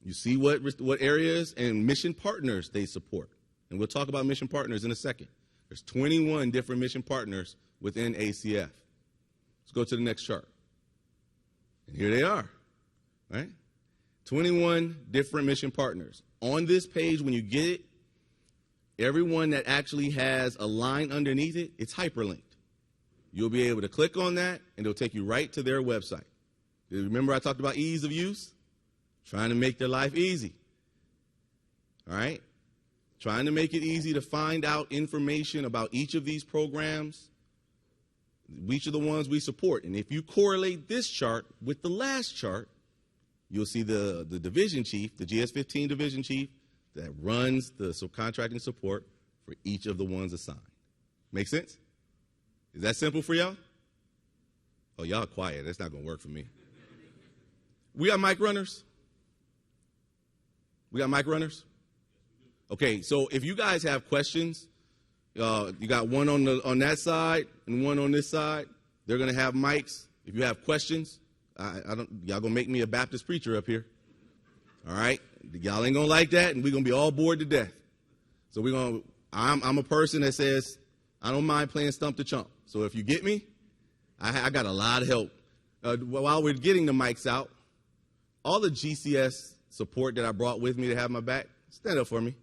You see what areas and mission partners they support. And we'll talk about mission partners in a second. There's 21 different mission partners within ACF. Let's go to the next chart. And here they are, right? 21 different mission partners. On this page, when you get it, everyone that actually has a line underneath it, it's hyperlinked. You'll be able to click on that, and it'll take you right to their website. Remember I talked about ease of use? Trying to make their life easy, all right? Trying to make it easy to find out information about each of these programs, each of the ones we support. And if you correlate this chart with the last chart, you'll see the division chief, the GS-15 division chief, that runs the subcontracting support for each of the ones assigned. Make sense? Is that simple for y'all? Oh, y'all quiet. That's not going to work for me. We got mic runners? We got mic runners? Okay, so if you guys have questions, you got one on that side and one on this side. They're going to have mics. If you have questions, y'all going to make me a Baptist preacher up here. All right? Y'all ain't going to like that, and we're going to be all bored to death. So I'm a person that says, I don't mind playing stump to chump. So if you get me, I got a lot of help. While we're getting the mics out, all the GCS support that I brought with me to have my back, stand up for me.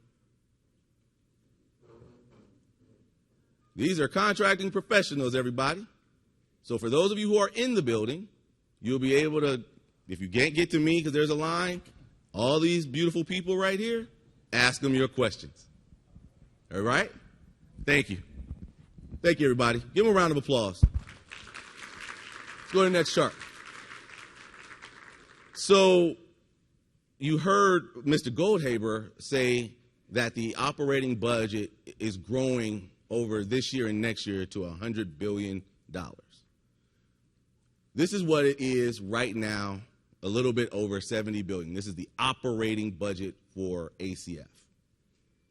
These are contracting professionals, everybody. So for those of you who are in the building, you'll be able to, if you can't get to me because there's a line, all these beautiful people right here, ask them your questions. All right? Thank you. Thank you, everybody. Give them a round of applause. Let's go to the next chart. So you heard Mr. Goldhaber say that the operating budget is growing over this year and next year to $100 billion. This is what it is right now, a little bit over $70 billion. This is the operating budget for ACF.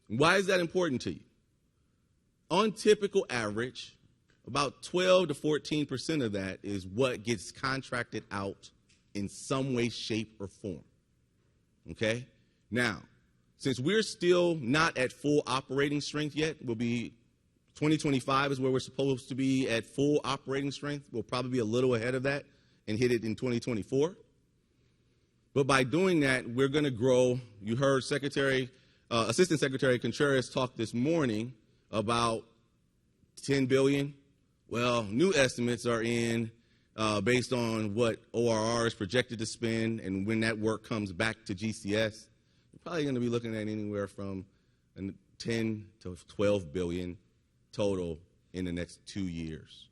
Why is that important to you? On typical average, about 12 to 14% of that is what gets contracted out in some way, shape, or form. Okay? Now, since we're still not at full operating strength yet, 2025 is where we're supposed to be at full operating strength. We'll probably be a little ahead of that and hit it in 2024. But by doing that, we're going to grow. You heard Assistant Secretary Contreras talk this morning about $10 billion. Well, new estimates are in based on what ORR is projected to spend, and when that work comes back to GCS, we're probably going to be looking at anywhere from 10 to 12 billion total in the next 2 years.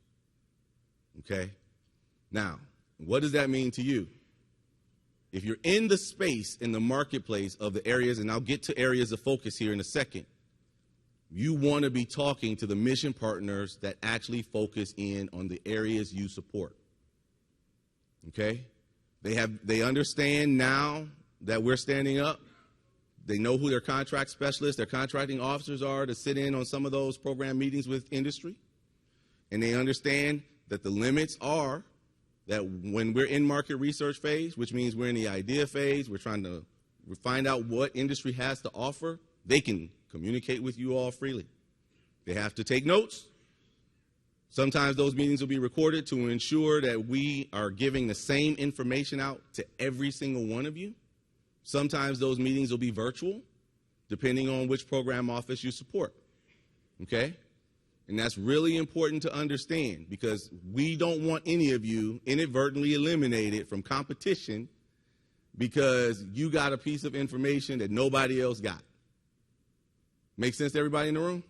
Okay? Now, what does that mean to you? If you're in the space, in the marketplace of the areas, and I'll get to areas of focus here in a second, you want to be talking to the mission partners that actually focus in on the areas you support. Okay? They understand now that we're standing up. They know who their contract specialists, their contracting officers are to sit in on some of those program meetings with industry. And they understand that the limits are that when we're in market research phase, which means we're in the idea phase, we're trying to find out what industry has to offer, they can communicate with you all freely. They have to take notes. Sometimes those meetings will be recorded to ensure that we are giving the same information out to every single one of you. Sometimes those meetings will be virtual, depending on which program office you support. Okay? And that's really important to understand, because we don't want any of you inadvertently eliminated from competition because you got a piece of information that nobody else got. Make sense to everybody in the room?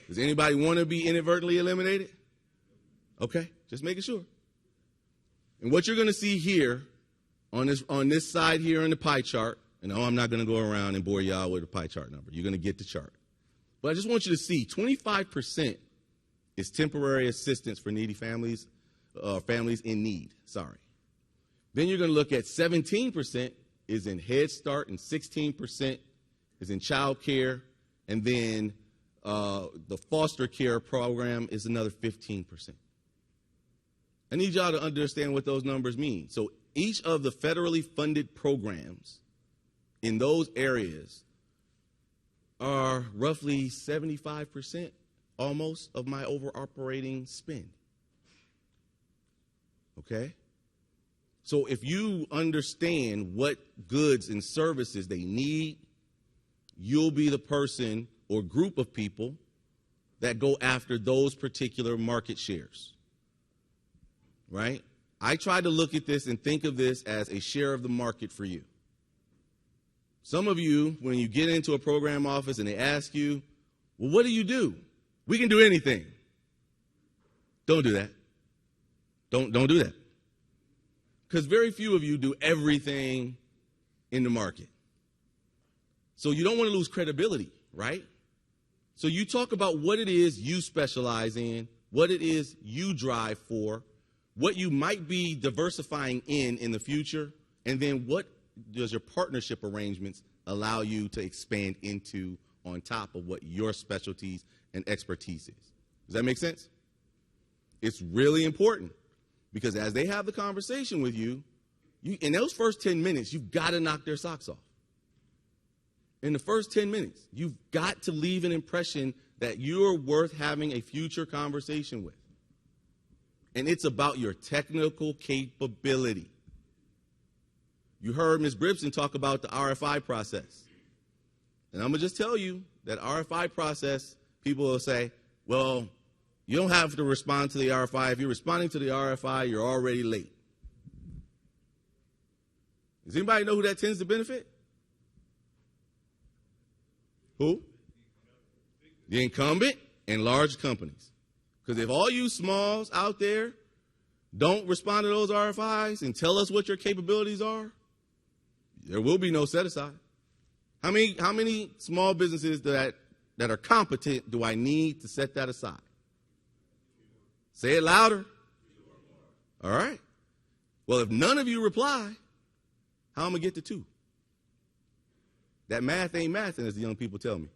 Does anybody want to be inadvertently eliminated? Okay, just making sure. And what you're going to see here on this side here in the pie chart, and I'm not going to go around and bore y'all with the pie chart number. You're going to get the chart. But I just want you to see 25% is temporary assistance for needy families, families in need, sorry. Then you're going to look at 17% is in Head Start, and 16% is in child care, and then the foster care program is another 15%. I need y'all to understand what those numbers mean. So each of the federally funded programs in those areas are roughly 75% almost of my over-operating spend. Okay? So if you understand what goods and services they need, you'll be the person or group of people that go after those particular market shares. Right? I try to look at this and think of this as a share of the market for you. Some of you, when you get into a program office and they ask you, well, what do you do? We can do anything. Don't do that. Don't do that. Because very few of you do everything in the market. So you don't want to lose credibility, right? So you talk about what it is you specialize in, what it is you drive for, what you might be diversifying in the future, and then what does your partnership arrangements allow you to expand into on top of what your specialties and expertise is. Does that make sense? It's really important, because as they have the conversation with you, in those first 10 minutes, you've got to knock their socks off. In the first 10 minutes, you've got to leave an impression that you're worth having a future conversation with. And it's about your technical capability. You heard Ms. Bribson talk about the RFI process. And I'm going to just tell you that RFI process, people will say, well, you don't have to respond to the RFI. If you're responding to the RFI, you're already late. Does anybody know who that tends to benefit? Who? The incumbent and large companies. Because if all you smalls out there don't respond to those RFIs and tell us what your capabilities are, there will be no set aside. How many small businesses that are competent do I need to set that aside? Say it louder. All right. Well, if none of you reply, how am I going to get to 2? That math ain't mathing, as the young people tell me.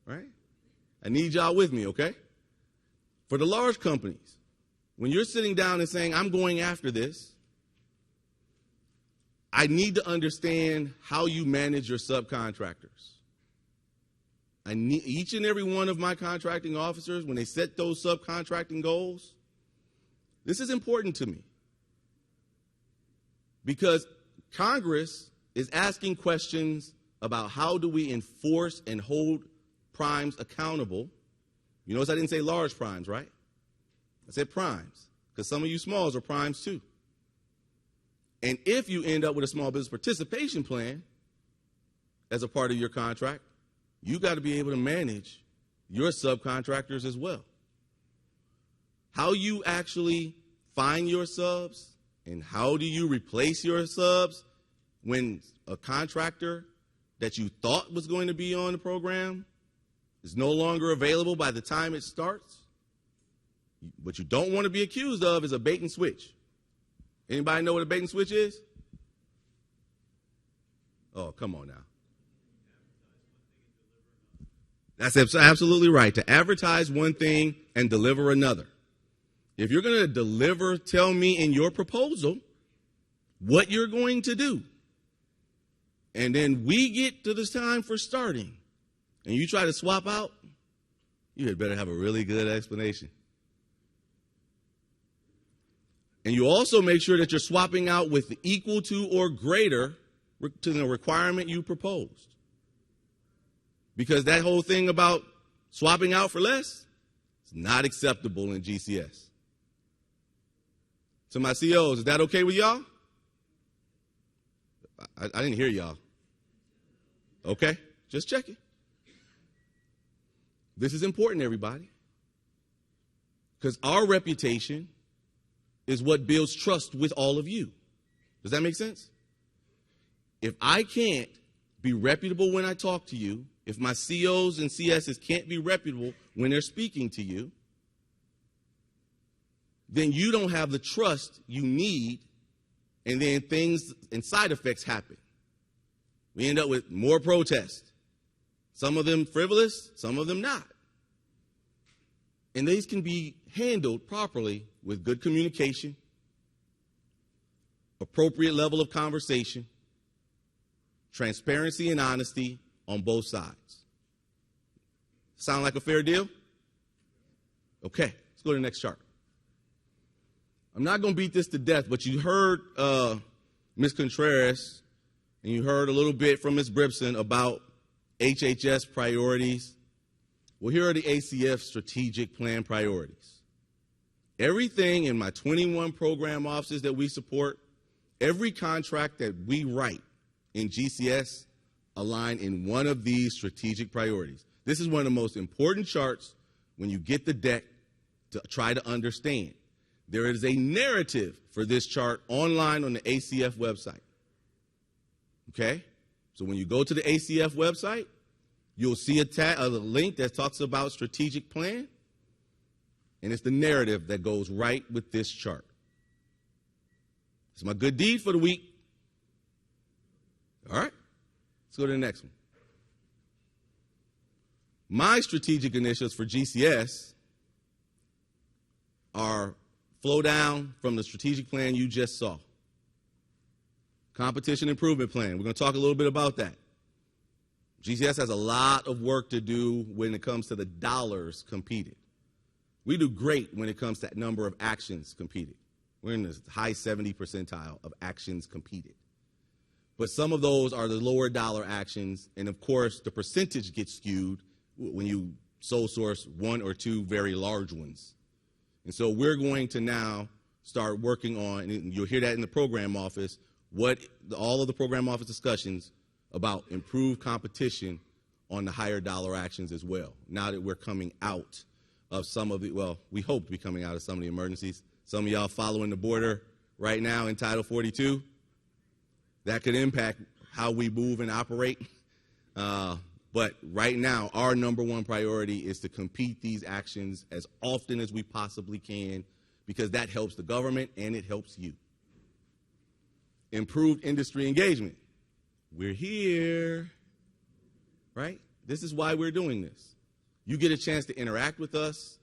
Right? I need y'all with me, okay? For the large companies, when you're sitting down and saying, I'm going after this, I need to understand how you manage your subcontractors. I need each and every one of my contracting officers, when they set those subcontracting goals, this is important to me. Because Congress is asking questions about how do we enforce and hold primes accountable. You notice I didn't say large primes, right? I said primes, because some of you smalls are primes too. And if you end up with a small business participation plan as a part of your contract, you got to be able to manage your subcontractors as well. How you actually find your subs and how do you replace your subs when a contractor that you thought was going to be on the program is no longer available by the time it starts. What you don't want to be accused of is a bait and switch. Anybody know what a bait and switch is? Oh, come on now. That's absolutely right. To advertise one thing and deliver another. If you're going to deliver, tell me in your proposal what you're going to do. And then we get to this time for starting, and you try to swap out, you had better have a really good explanation. And you also make sure that you're swapping out with equal to or greater to the requirement you proposed. Because that whole thing about swapping out for less is not acceptable in GCS. To my COs, is that okay with y'all? I didn't hear y'all. Okay, just checking. This is important, everybody. Because our reputation is what builds trust with all of you. Does that make sense? If I can't be reputable when I talk to you, if my COs and CSs can't be reputable when they're speaking to you, then you don't have the trust you need, and then things and side effects happen. We end up with more protests. Some of them frivolous, some of them not. And these can be handled properly with good communication, appropriate level of conversation, transparency and honesty on both sides. Sound like a fair deal? Okay, let's go to the next chart. I'm not going to beat this to death, but you heard Ms. Contreras and you heard a little bit from Ms. Bribson about HHS priorities. Well, here are the ACF strategic plan priorities. Everything in my 21 program offices that we support, every contract that we write in GCS align in one of these strategic priorities. This is one of the most important charts when you get the deck to try to understand. There is a narrative for this chart online on the ACF website. Okay? So when you go to the ACF website, you'll see a link that talks about strategic plan, and it's the narrative that goes right with this chart. It's my good deed for the week. All right? Let's go to the next one. My strategic initiatives for GCS are flow down from the strategic plan you just saw. Competition improvement plan. We're going to talk a little bit about that. GCS has a lot of work to do when it comes to the dollars competed. We do great when it comes to that number of actions competed. We're in the high 70 percentile of actions competed. But some of those are the lower dollar actions, and of course the percentage gets skewed when you sole source one or two very large ones. And so we're going to now start working on, and you'll hear that in the program office, all of the program office discussions about improved competition on the higher dollar actions as well. Now that we're coming out of some of the, well, we hope to be coming out of some of the emergencies. Some of y'all following the border right now in Title 42. That could impact how we move and operate. But right now, our number one priority is to compete these actions as often as we possibly can, because that helps the government and it helps you. Improved industry engagement. We're here, right? This is why we're doing this. You get a chance to interact with us,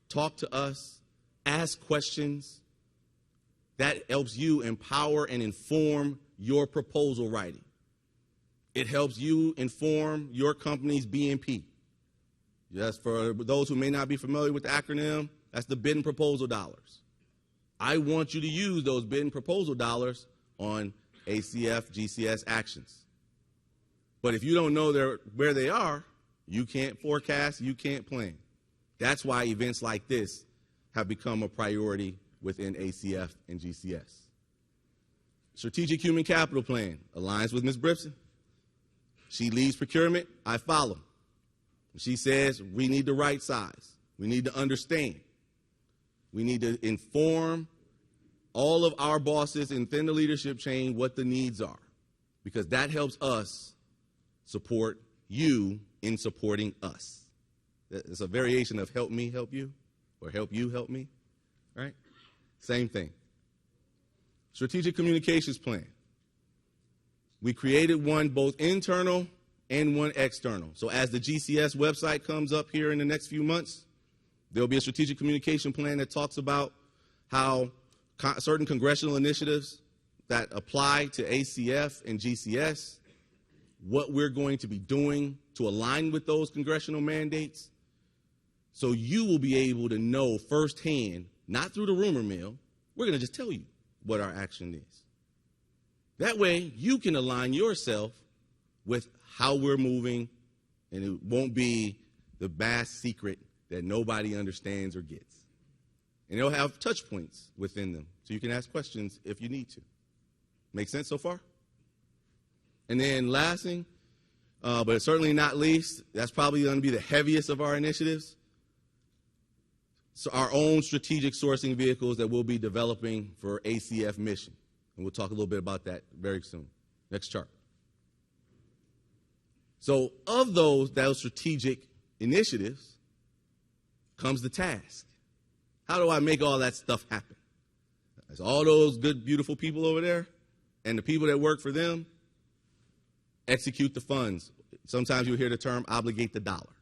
talk to us, ask questions. That helps you empower and inform your proposal writing. It helps you inform your company's B&P. Yes, for those who may not be familiar with the acronym, that's the bid and proposal dollars. I want you to use those bid and proposal dollars on ACF, GCS actions. But if you don't know where they are, you can't forecast, you can't plan. That's why events like this have become a priority within ACF and GCS. Strategic Human Capital Plan aligns with Ms. Bripson. She leads procurement, I follow. She says we need the right size. We need to understand. We need to inform all of our bosses within the leadership chain what the needs are, because that helps us support you in supporting us. It's a variation of help me help you, or help you help me, right? Same thing. Strategic Communications Plan. We created one both internal and one external. So as the GCS website comes up here in the next few months, there'll be a strategic communication plan that talks about how certain congressional initiatives that apply to ACF and GCS, what we're going to be doing to align with those congressional mandates, so you will be able to know firsthand, not through the rumor mill. We're going to just tell you what our action is. That way, you can align yourself with how we're moving, and it won't be the vast secret that nobody understands or gets. And it'll have touch points within them, so you can ask questions if you need to. Make sense so far? And then last thing, but certainly not least, that's probably going to be the heaviest of our initiatives. So our own strategic sourcing vehicles that we'll be developing for ACF mission. And we'll talk a little bit about that very soon. Next chart. So of those strategic initiatives comes the task. How do I make all that stuff happen? There's all those good, beautiful people over there, and the people that work for them execute the funds. Sometimes you'll hear the term obligate the dollar.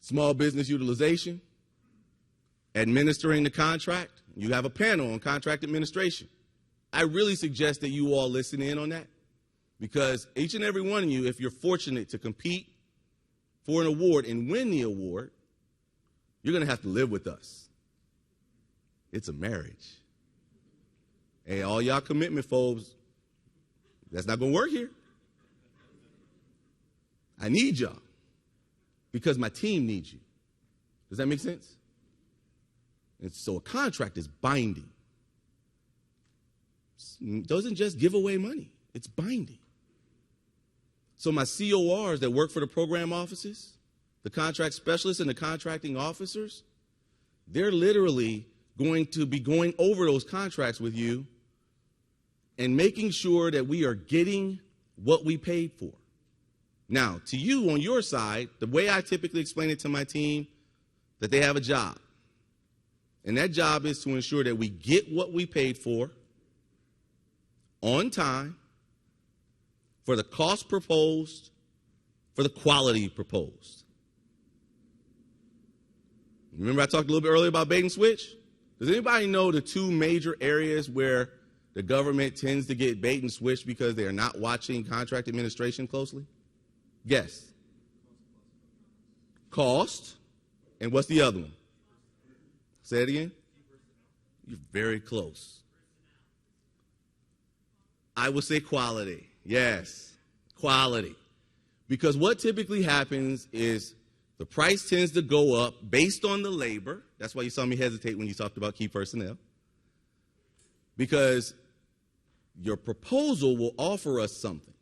Small business utilization, administering the contract. You have a panel on contract administration. I really suggest that you all listen in on that, because each and every one of you, if you're fortunate to compete for an award and win the award, you're going to have to live with us. It's a marriage. Hey, all y'all commitment folks, that's not going to work here. I need y'all because my team needs you. Does that make sense? And so a contract is binding. It doesn't just give away money. It's binding. So my CORs that work for the program offices, the contract specialists and the contracting officers, they're literally going to be going over those contracts with you and making sure that we are getting what we paid for. Now, to you on your side, the way I typically explain it to my team, that they have a job. And that job is to ensure that we get what we paid for on time, for the cost proposed, for the quality proposed. Remember I talked a little bit earlier about bait and switch? Does anybody know the two major areas where the government tends to get bait and switch because they are not watching contract administration closely? Guess. Cost, and what's the other one? Say it again. You're very close. I would say quality. Yes, quality. Because what typically happens is the price tends to go up based on the labor. That's why you saw me hesitate when you talked about key personnel. Because your proposal will offer us something.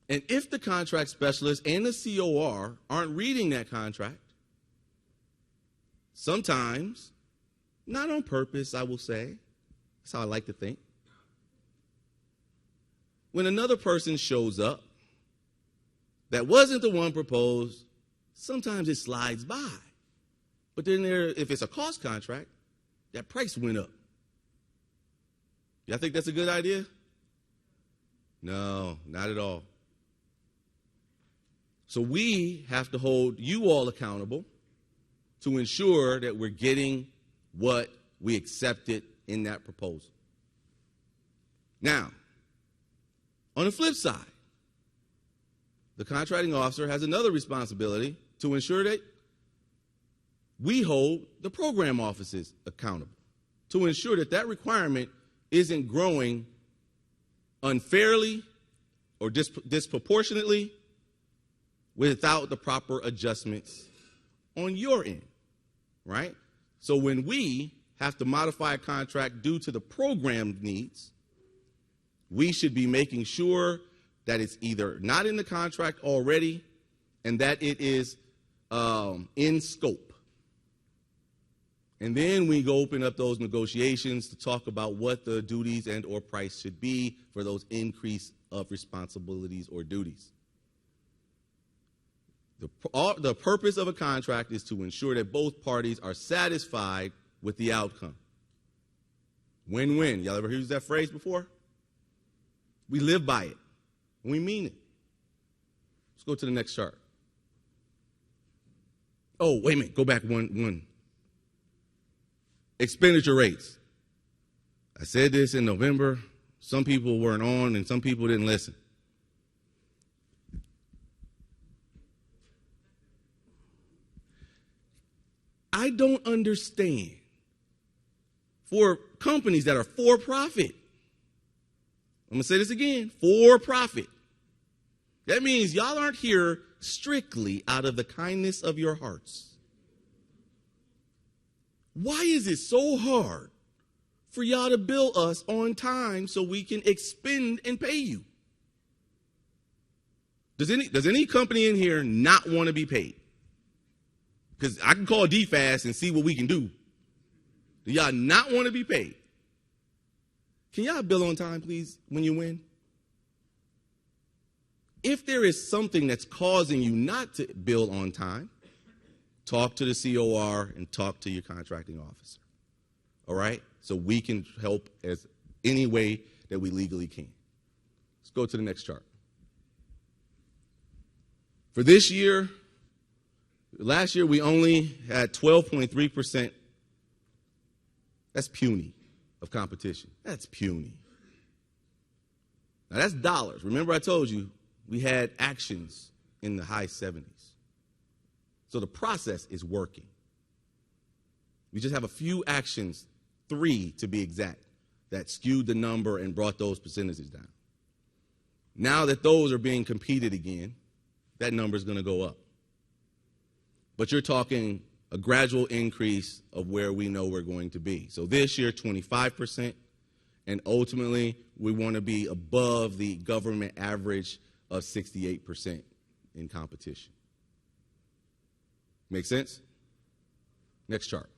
And if the contract specialist and the COR aren't reading that contract, sometimes, not on purpose, I will say, that's how I like to think, when another person shows up that wasn't the one proposed, sometimes it slides by. But then if it's a cost contract, that price went up. Y'all think that's a good idea? No, not at all. So we have to hold you all accountable to ensure that we're getting what we accepted in that proposal. Now, on the flip side, the contracting officer has another responsibility to ensure that we hold the program offices accountable, to ensure that that requirement isn't growing unfairly or disproportionately without the proper adjustments on your end, right? So when we have to modify a contract due to the program needs, we should be making sure that it's either not in the contract already and that it is in scope. And then we go open up those negotiations to talk about what the duties and or price should be for those increase of responsibilities or duties. The purpose of a contract is to ensure that both parties are satisfied with the outcome. Win-win. Y'all ever used that phrase before? We live by it. We mean it. Let's go to the next chart. Oh, wait a minute. Go back one. Expenditure rates. I said this in November. Some people weren't on and some people didn't listen. I don't understand. For companies that are for profit, I'm going to say this again, for profit. That means y'all aren't here strictly out of the kindness of your hearts. Why is it so hard for y'all to bill us on time so we can expend and pay you? Does any company in here not want to be paid? Because I can call DFAS and see what we can do. Do y'all not want to be paid? Can y'all bill on time, please, when you win? If there is something that's causing you not to bill on time, talk to the COR and talk to your contracting officer. All right? So we can help as any way that we legally can. Let's go to the next chart. For this year, last year we only had 12.3%. That's puny of competition. That's puny. Now that's dollars. Remember I told you we had actions in the high 70s. So the process is working. We just have a few actions, 3 to be exact, that skewed the number and brought those percentages down. Now that those are being competed again, that number is going to go up. But you're talking a gradual increase of where we know we're going to be. So this year, 25%, and ultimately we want to be above the government average of 68% in competition. Make sense? Next chart.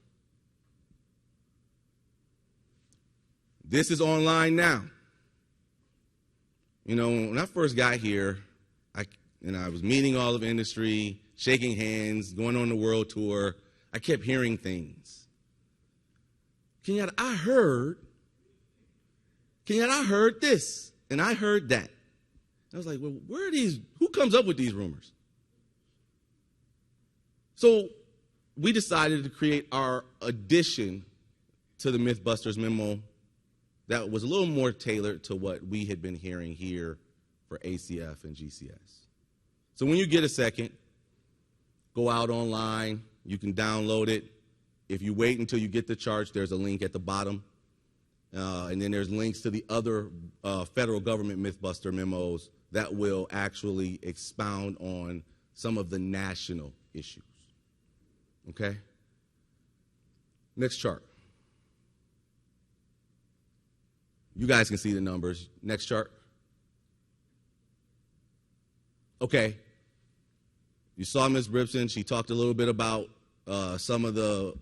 This is online now. You know, when I first got here, I was meeting all of industry, shaking hands, going on the world tour. I kept hearing things. Kenyatta, I heard this, and I heard that. I was like, well, where are these? Who comes up with these rumors? So we decided to create our addition to the Mythbusters memo that was a little more tailored to what we had been hearing here for ACF and GCS. So when you get a second, go out online. You can download it. If you wait until you get the charts, there's a link at the bottom. And then there's links to the other federal government Mythbuster memos that will actually expound on some of the national issues. Okay? Next chart. You guys can see the numbers. Next chart. Okay. You saw Ms. Bripson. She talked a little bit about some of the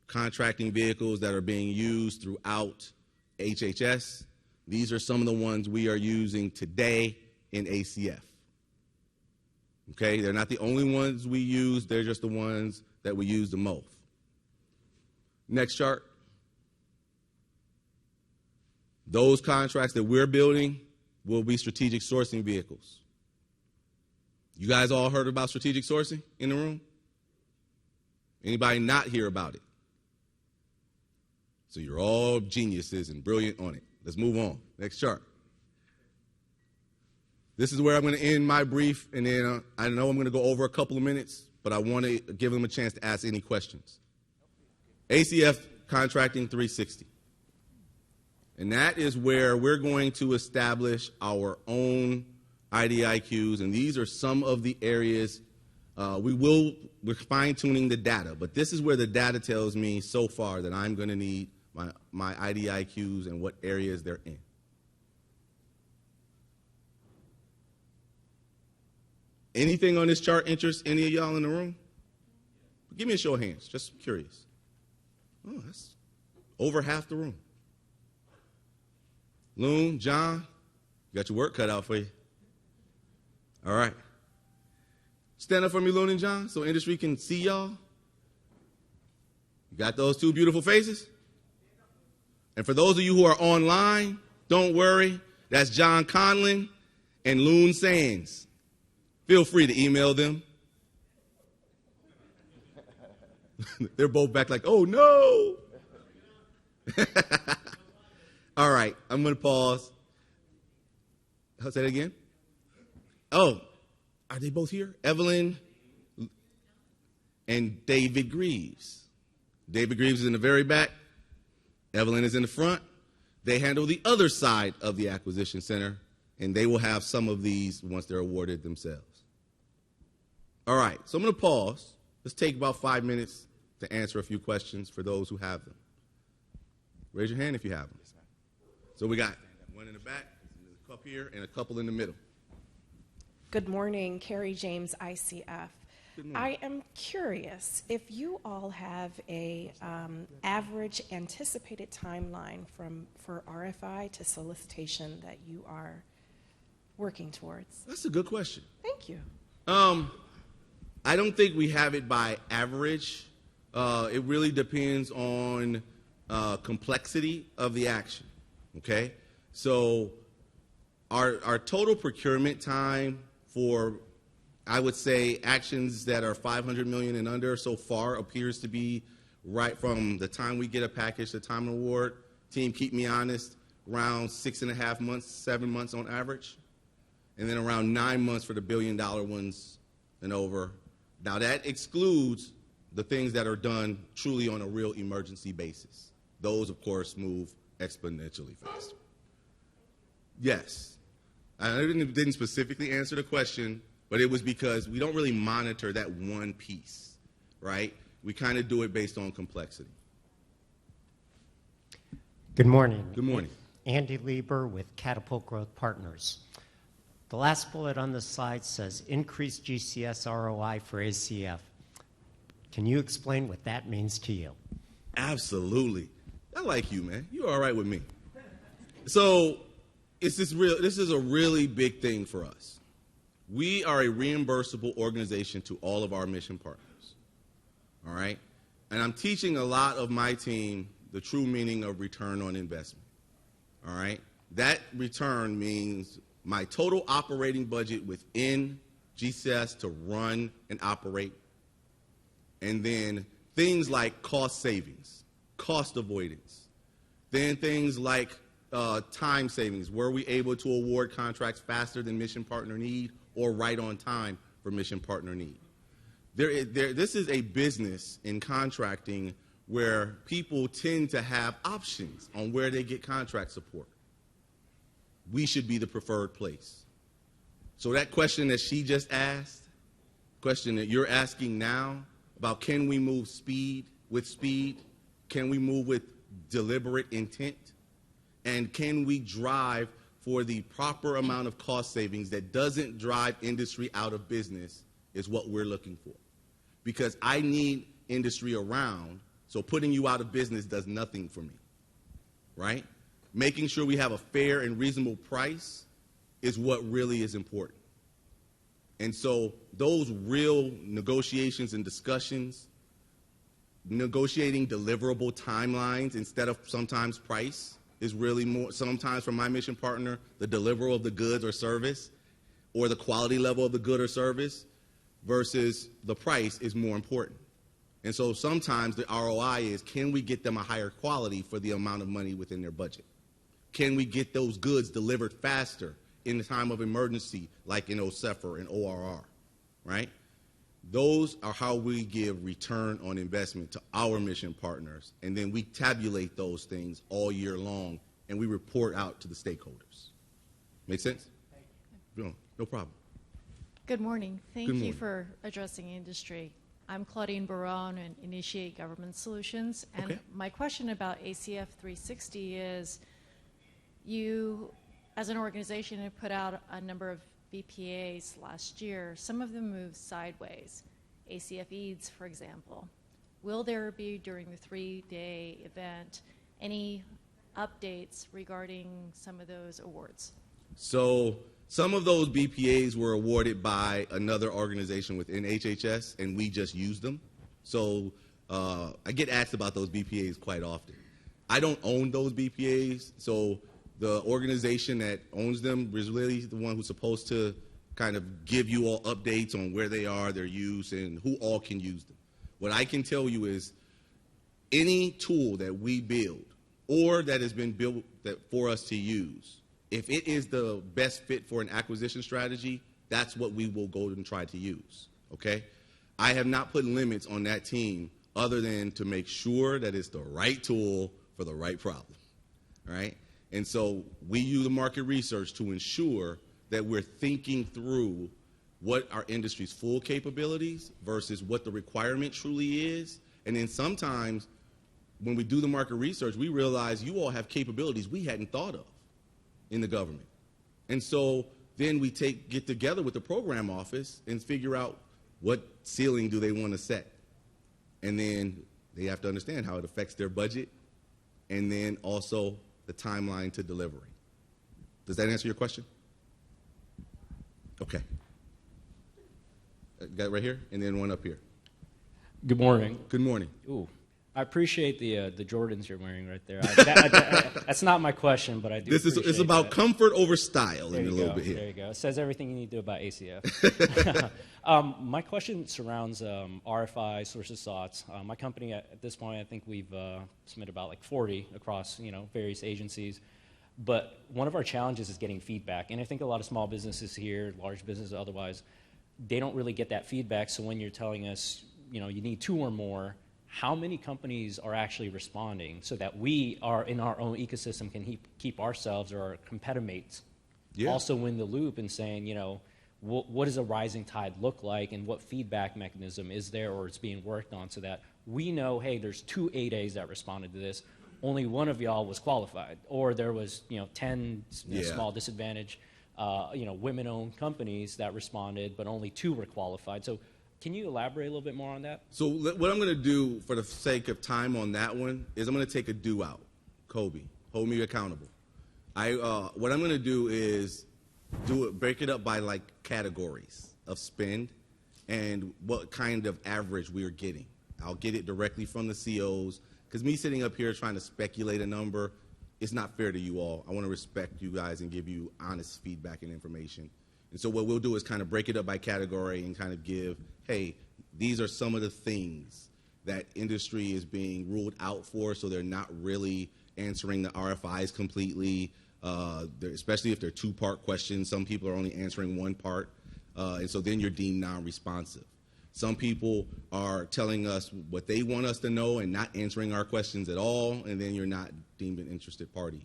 contracting vehicles that are being used throughout HHS. These are some of the ones we are using today in ACF. Okay, they're not the only ones we use, they're just the ones that we use the most. Next chart. Those contracts that we're building will be strategic sourcing vehicles. You guys all heard about strategic sourcing in the room? Anybody not hear about it? So you're all geniuses and brilliant on it. Let's move on. Next chart. This is where I'm going to end my brief, and then I know I'm going to go over a couple of minutes, but I want to give them a chance to ask any questions. ACF Contracting 360. And that is where we're going to establish our own IDIQs, and these are some of the areas we're fine-tuning the data, but this is where the data tells me so far that I'm going to need my IDIQs and what areas they're in. Anything on this chart interest any of y'all in the room? Give me a show of hands, just curious. Oh, that's over half the room. Loon, John, you got your work cut out for you. All right. Stand up for me, Loon and John, so industry can see y'all. You got those two beautiful faces? And for those of you who are online, don't worry. That's John Conlin and Loon Sands. Feel free to email them. They're both back like, oh, no. All right, I'm going to pause. I'll say that again. Oh, are they both here? Evelyn and David Greaves. David Greaves is in the very back. Evelyn is in the front. They handle the other side of the acquisition center, and they will have some of these once they're awarded themselves. All right, so I'm going to pause. Let's take about 5 minutes to answer a few questions for those who have them. Raise your hand if you have them. So we got one in the back, a cup here, and a couple in the middle. Good morning, Carrie James, ICF. I am curious if you all have a average anticipated timeline for RFI to solicitation that you are working towards. That's a good question. Thank you. I don't think we have it by average. It really depends on complexity of the action, okay? So our total procurement time for, I would say, actions that are $500 million and under so far appears to be right from the time we get a package to time of award. Team, keep me honest, around 6.5 months, 7 months on average, and then around 9 months for the billion-dollar ones and over. Now, that excludes the things that are done truly on a real emergency basis. Those, of course, move exponentially faster. Yes. I didn't specifically answer the question, but it was because we don't really monitor that one piece, right? We kind of do it based on complexity. Good morning. Good morning. Andy Lieber with Catapult Growth Partners. The last bullet on the slide says increased GCS ROI for ACF. Can you explain what that means to you? Absolutely. I like you, man. You're all right with me. So this is a really big thing for us. We are a reimbursable organization to all of our mission partners, all right? And I'm teaching a lot of my team the true meaning of return on investment, all right? That return means my total operating budget within GCS to run and operate, and then things like cost savings, cost avoidance, then things like time savings. Were we able to award contracts faster than mission partner need or right on time for mission partner need? This is a business in contracting where people tend to have options on where they get contract support. We should be the preferred place. So that question that she just asked, question that you're asking now about can we move with speed, can we move with deliberate intent, and can we drive for the proper amount of cost savings that doesn't drive industry out of business is what we're looking for. Because I need industry around, so putting you out of business does nothing for me, right? Making sure we have a fair and reasonable price is what really is important. And so those real negotiations and discussions, negotiating deliverable timelines instead of sometimes price is really more, sometimes for my mission partner, the deliverable of the goods or service or the quality level of the good or service versus the price is more important. And so sometimes the ROI is, can we get them a higher quality for the amount of money within their budget? Can we get those goods delivered faster in the time of emergency, like in OSEFR and ORR, right? Those are how we give return on investment to our mission partners, and then we tabulate those things all year long, and we report out to the stakeholders. Make sense? No problem. Good morning. Thank Good you morning. for addressing industry. I'm Claudine Barone and Initiate Government Solutions. And Okay. my question about ACF 360 is, you, as an organization, have put out a number of BPAs last year. Some of them moved sideways. ACF EADS, for example. Will there be, during the 3-day event, any updates regarding some of those awards? So some of those BPAs were awarded by another organization within HHS, and we just used them. So I get asked about those BPAs quite often. I don't own those BPAs, so the organization that owns them is really the one who's supposed to kind of give you all updates on where they are, their use, and who all can use them. What I can tell you is any tool that we build or that has been built for us to use, if it is the best fit for an acquisition strategy, that's what we will go and try to use, okay? I have not put limits on that team other than to make sure that it's the right tool for the right problem, right? And so we use the market research to ensure that we're thinking through what our industry's full capabilities versus what the requirement truly is. And then sometimes when we do the market research, we realize you all have capabilities we hadn't thought of in the government. And so then we get together with the program office and figure out what ceiling do they want to set. And then they have to understand how it affects their budget and then also the timeline to delivery. Does that answer your question? Okay. Got it right here, and then one up here. Good morning. Good morning. Ooh, I appreciate the Jordans you're wearing right there. That's not my question, but I do. It's about that. comfort over style There in a you little go. bit here. There you go. It says everything you need to know about ACF. My question surrounds RFI, sources, thoughts. My company at this point, I think we've submitted about like 40 across various agencies. But one of our challenges is getting feedback, and I think a lot of small businesses here, large businesses otherwise, they don't really get that feedback. So when you're telling us, you need 2 or more, how many companies are actually responding so that we are in our own ecosystem can keep ourselves or our competitors also in the loop and saying, what does a rising tide look like and what feedback mechanism is there or it's being worked on so that we know, hey, there's 2 8As that responded to this. Only one of y'all was qualified, or there was 10 small disadvantaged women-owned companies that responded, but only 2 were qualified. So can you elaborate a little bit more on that? So what I'm going to do for the sake of time on that one is I'm going to take a do out. Kobe, hold me accountable. What I'm going to do is break it up by like categories of spend and what kind of average we're getting. I'll get it directly from the COs. Because me sitting up here trying to speculate a number, it's not fair to you all. I want to respect you guys and give you honest feedback and information. And so what we'll do is kind of break it up by category and kind of give, hey, these are some of the things that industry is being ruled out for, so they're not really answering the RFIs completely, especially if they're 2-part questions. Some people are only answering 1 part, and so then you're deemed non-responsive. Some people are telling us what they want us to know and not answering our questions at all, and then you're not deemed an interested party,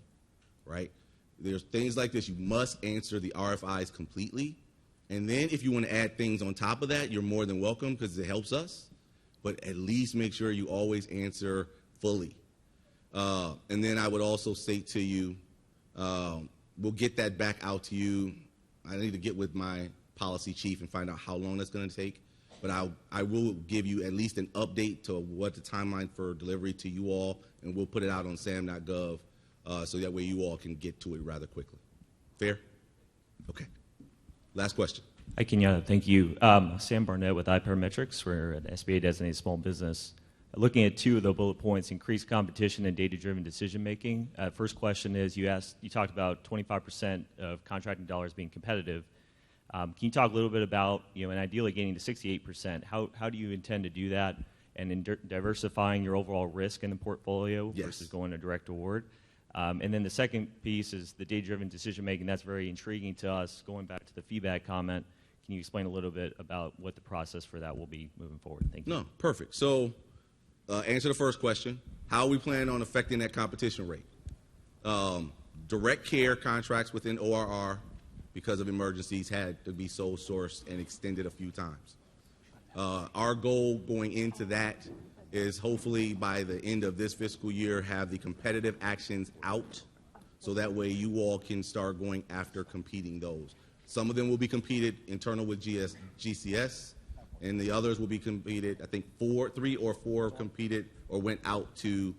right? There's things like this. You must answer the RFIs completely, and then if you want to add things on top of that, you're more than welcome because it helps us, but at least make sure you always answer fully. And then I would also say to you, we'll get that back out to you. I need to get with my policy chief and find out how long that's going to take. But I will give you at least an update to what the timeline for delivery to you all, and we'll put it out on SAM.gov so that way you all can get to it rather quickly. Fair? Okay. Last question. Hi, Kenyatta. Thank you. Sam Barnett with iParametrics. We're an SBA designated small business. Looking at 2 of the bullet points, increased competition and data-driven decision-making. First question is, you talked about 25% of contracting dollars being competitive. Can you talk a little bit about, and ideally getting to 68%? How do you intend to do that, and in diversifying your overall risk in the portfolio versus going to direct award? And then the second piece is the data-driven decision-making. That's very intriguing to us. Going back to the feedback comment, can you explain a little bit about what the process for that will be moving forward? Thank you. No, perfect. So answer the first question. How we plan on affecting that competition rate? Direct care contracts within ORR, because of emergencies, had to be sole sourced and extended a few times. Our goal going into that is hopefully by the end of this fiscal year have the competitive actions out, so that way you all can start going after competing those. Some of them will be competed internal with GCS, and the others will be competed, I think 3 or 4 competed or went out to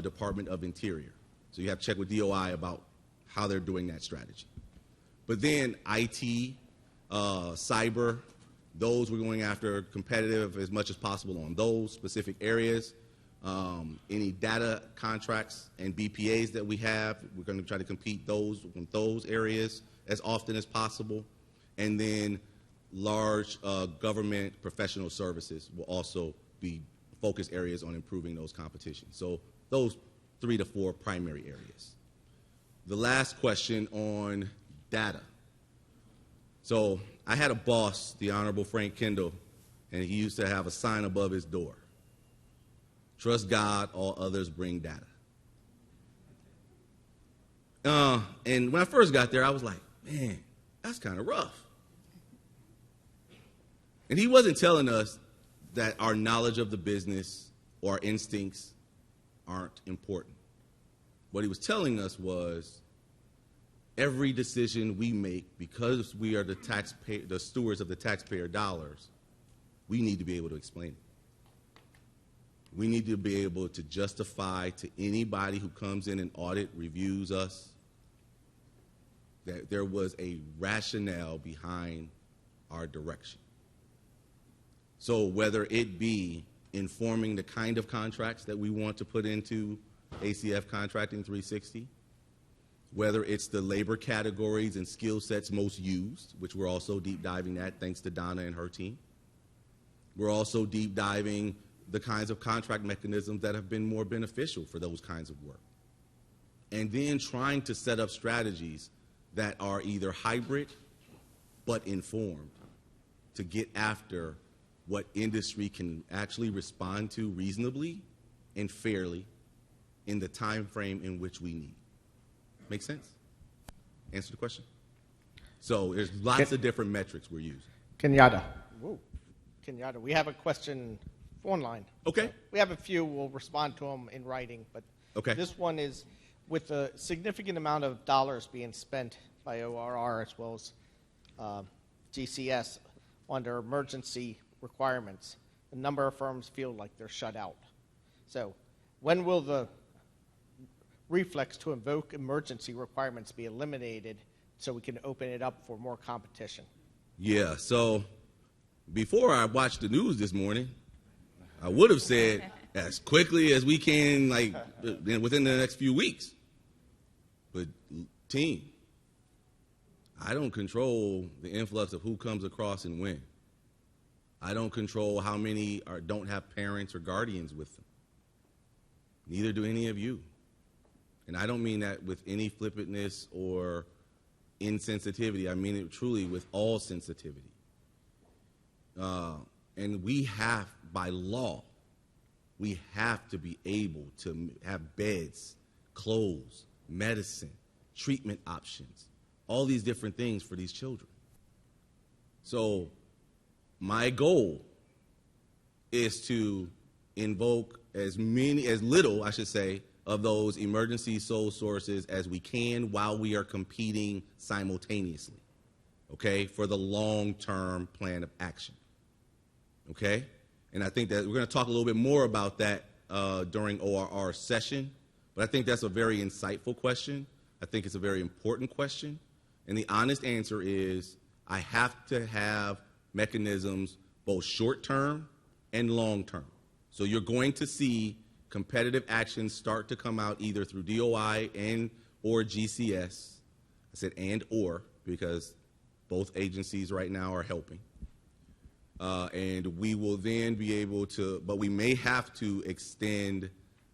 Department of Interior. So you have to check with DOI about how they're doing that strategy. But then IT, cyber, those we're going after competitive as much as possible on those specific areas. Any data contracts and BPAs that we have, we're going to try to compete in those areas as often as possible. And then large government professional services will also be focus areas on improving those competitions. So those 3 to 4 primary areas. The last question on data. So I had a boss, the Honorable Frank Kendall, and he used to have a sign above his door. Trust God, all others bring data. And when I first got there, I was like, man, that's kind of rough. And he wasn't telling us that our knowledge of the business or our instincts aren't important. What he was telling us was every decision we make, because we are the stewards of the taxpayer dollars, we need to be able to explain it. We need to be able to justify to anybody who comes in and audit, reviews us, that there was a rationale behind our direction. So whether it be informing the kind of contracts that we want to put into ACF Contracting 360, whether it's the labor categories and skill sets most used, which we're also deep diving at thanks to Donna and her team. We're also deep diving the kinds of contract mechanisms that have been more beneficial for those kinds of work. And then trying to set up strategies that are either hybrid but informed to get after what industry can actually respond to reasonably and fairly in the time frame in which we need. Make sense? Answer the question? So there's lots of different metrics we're using. Kenyatta. Whoa. Kenyatta, we have a question online. Okay. We have a few. We'll respond to them in writing. But okay. This one is, with a significant amount of dollars being spent by ORR as well as GCS under emergency requirements, a number of firms feel like they're shut out. So when will the reflex to invoke emergency requirements be eliminated so we can open it up for more competition? Yeah, so before I watched the news this morning, I would have said as quickly as we can, like within the next few weeks. But team, I don't control the influx of who comes across and when. I don't control how many don't have parents or guardians with them. Neither do any of you. And I don't mean that with any flippantness or insensitivity. I mean it truly with all sensitivity. And we have, by law, we have to be able to have beds, clothes, medicine, treatment options, all these different things for these children. So my goal is to invoke as little, I should say, of those emergency sole sources as we can while we are competing simultaneously, okay, for the long-term plan of action, okay? And I think that we're going to talk a little bit more about that during ORR session, but I think that's a very insightful question. I think it's a very important question. And the honest answer is I have to have mechanisms both short-term and long-term. So you're going to see competitive actions start to come out either through DOI and or GCS. I said and or because both agencies right now are helping. And we will then be able to, but we may have to extend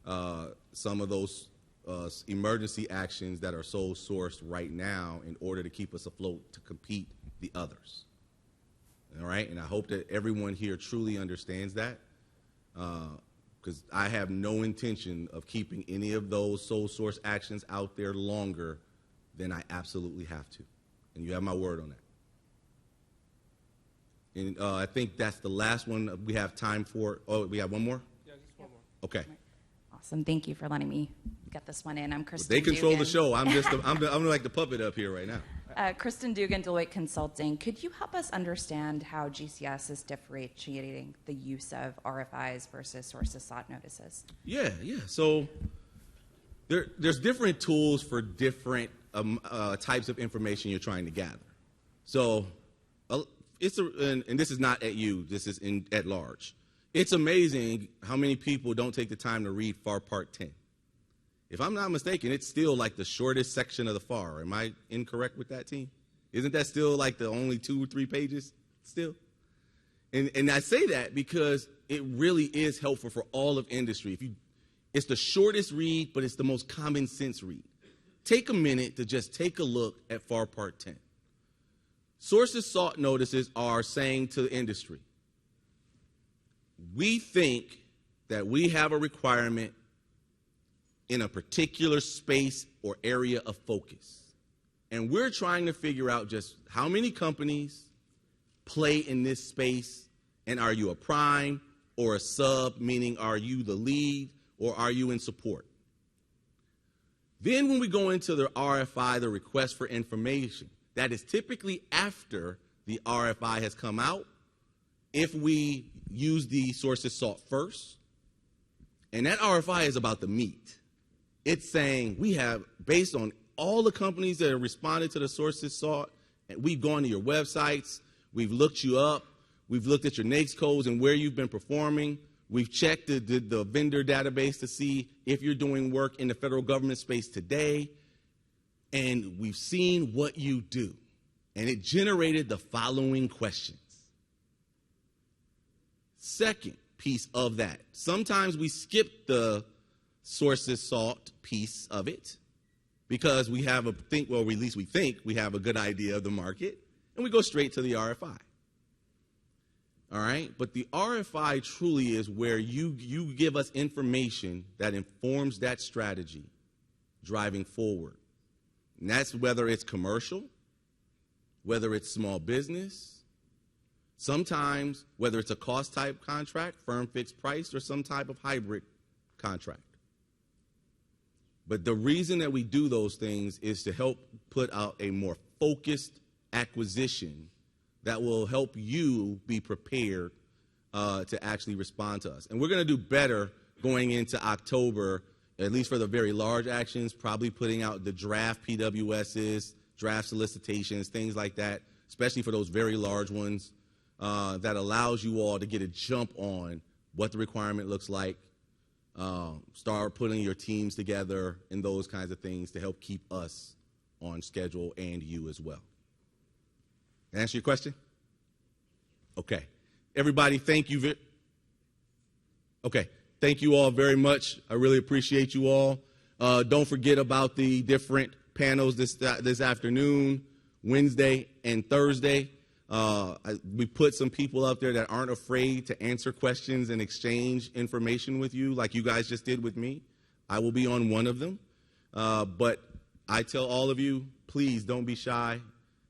some of those emergency actions that are sole sourced right now in order to keep us afloat to compete the others. All right, and I hope that everyone here truly understands that, because I have no intention of keeping any of those sole source actions out there longer than I absolutely have to. And you have my word on that. And I think that's the last one we have time for. Oh, we have one more? Yeah, just one more. Okay. Awesome. Thank you for letting me get this one in. I'm Kristen They control Dugan. the show. I'm like the puppet up here right now. Kristen Dugan, Deloitte Consulting. Could you help us understand how GCS is differentiating the use of RFIs versus sources sought notices? Yeah. So there's different tools for different types of information you're trying to gather. So and this is not at you. This is at large. It's amazing how many people don't take the time to read FAR Part 10. If I'm not mistaken, it's still like the shortest section of the FAR. Am I incorrect with that, team? Isn't that still like the only 2 or 3 pages still? And I say that because it really is helpful for all of industry. It's the shortest read, but it's the most common sense read. Take a minute to just take a look at FAR Part 10. Sources sought notices are saying to the industry, we think that we have a requirement in a particular space or area of focus. And we're trying to figure out just how many companies play in this space, and are you a prime or a sub, meaning are you the lead or are you in support? Then when we go into the RFI, the request for information, that is typically after the RFI has come out, if we use the sources sought first. And that RFI is about the meat. It's saying we have, based on all the companies that have responded to the sources sought, and we've gone to your websites, we've looked you up, we've looked at your NAICS codes and where you've been performing, we've checked the vendor database to see if you're doing work in the federal government space today, and we've seen what you do. And it generated the following questions. Second piece of that, sometimes we skip the sources sought piece of it because we have at least we think we have a good idea of the market, and we go straight to the RFI. All right, but the RFI truly is where you give us information that informs that strategy driving forward. And that's whether it's commercial, whether it's small business, sometimes whether it's a cost type contract, firm fixed price, or some type of hybrid contract. But the reason that we do those things is to help put out a more focused acquisition that will help you be prepared to actually respond to us. And we're going to do better going into October, at least for the very large actions, probably putting out the draft PWSs, draft solicitations, things like that, especially for those very large ones, that allows you all to get a jump on what the requirement looks like, start putting your teams together and those kinds of things to help keep us on schedule and you as well. Answer your question? Okay. Everybody, thank you. Okay. Thank you all very much. I really appreciate you all. Don't forget about the different panels this afternoon, Wednesday and Thursday. We put some people up there that aren't afraid to answer questions and exchange information with you like you guys just did with me. I will be on one of them. But I tell all of you, please don't be shy.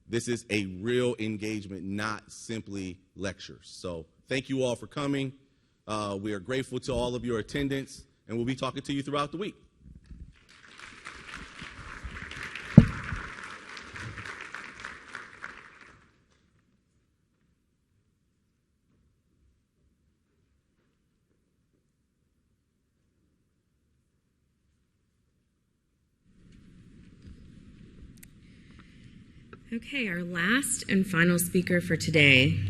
This is a real engagement, not simply lectures. So thank you all for coming. We are grateful to all of your attendance, and we'll be talking to you throughout the week. Okay, our last and final speaker for today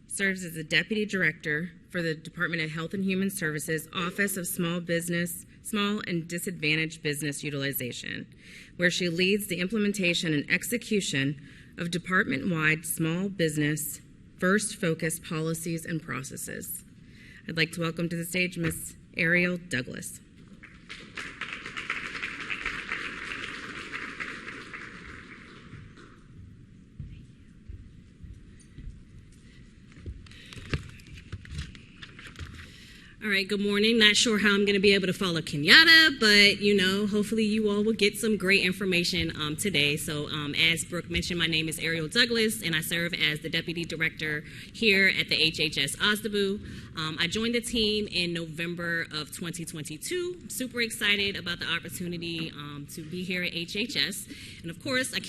serves as the Deputy Director for the Department of Health and Human Services Office of Small and Disadvantaged Business Utilization, where she leads the implementation and execution of department-wide small business first focus policies and processes. I'd like to welcome to the stage Ms. Ariel Douglas. All right, good morning. Not sure how I'm going to be able to follow Kenyatta, but, hopefully you all will get some great information today. So as Brooke mentioned, my name is Ariel Douglas, and I serve as the Deputy Director here at the HHS APBI. I joined the team in November of 2022. Super excited about the opportunity to be here at HHS. And of course, I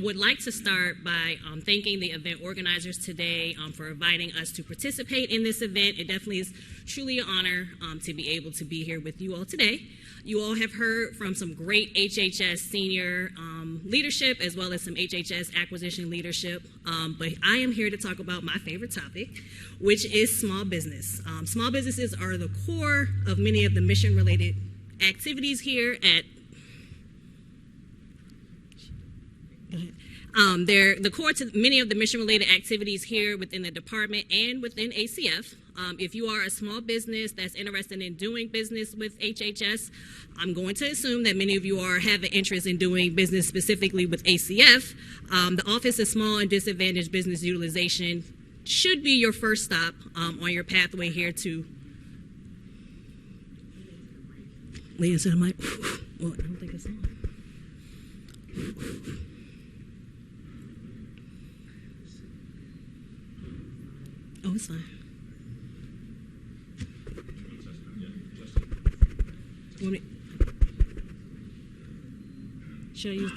would like to start by thanking the event organizers today for inviting us to participate in this event. It definitely is truly an honor to be able to be here with you all today. You all have heard from some great HHS senior leadership as well as some HHS acquisition leadership, but I am here to talk about my favorite topic, which is small business. Small businesses are the core of many of the mission-related activities here at they're the core to many of the mission-related activities here within the department and within ACF. If you are a small business that's interested in doing business with HHS, I'm going to assume that many of you have an interest in doing business specifically with ACF. The Office of Small and Disadvantaged Business Utilization should be your first stop on your pathway here to Leah said, I'm like, well, I don't think it's on. Oh, it's fine. Should I use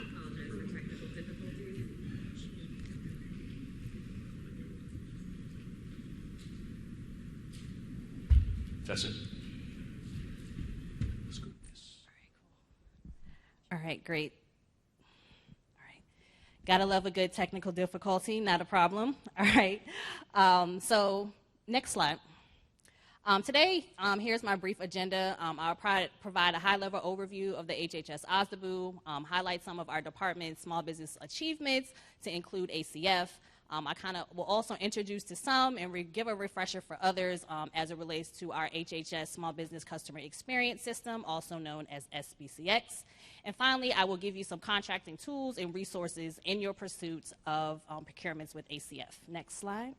That's it. All right, great. All right. Gotta love a good technical difficulty, not a problem. All right. So next slide. Today, here's my brief agenda. I'll provide a high-level overview of the HHS APBI, highlight some of our department's small business achievements to include ACF. I will also introduce to some and give a refresher for others as it relates to our HHS Small Business Customer Experience System, also known as SBCX. And finally, I will give you some contracting tools and resources in your pursuit of procurements with ACF. Next slide.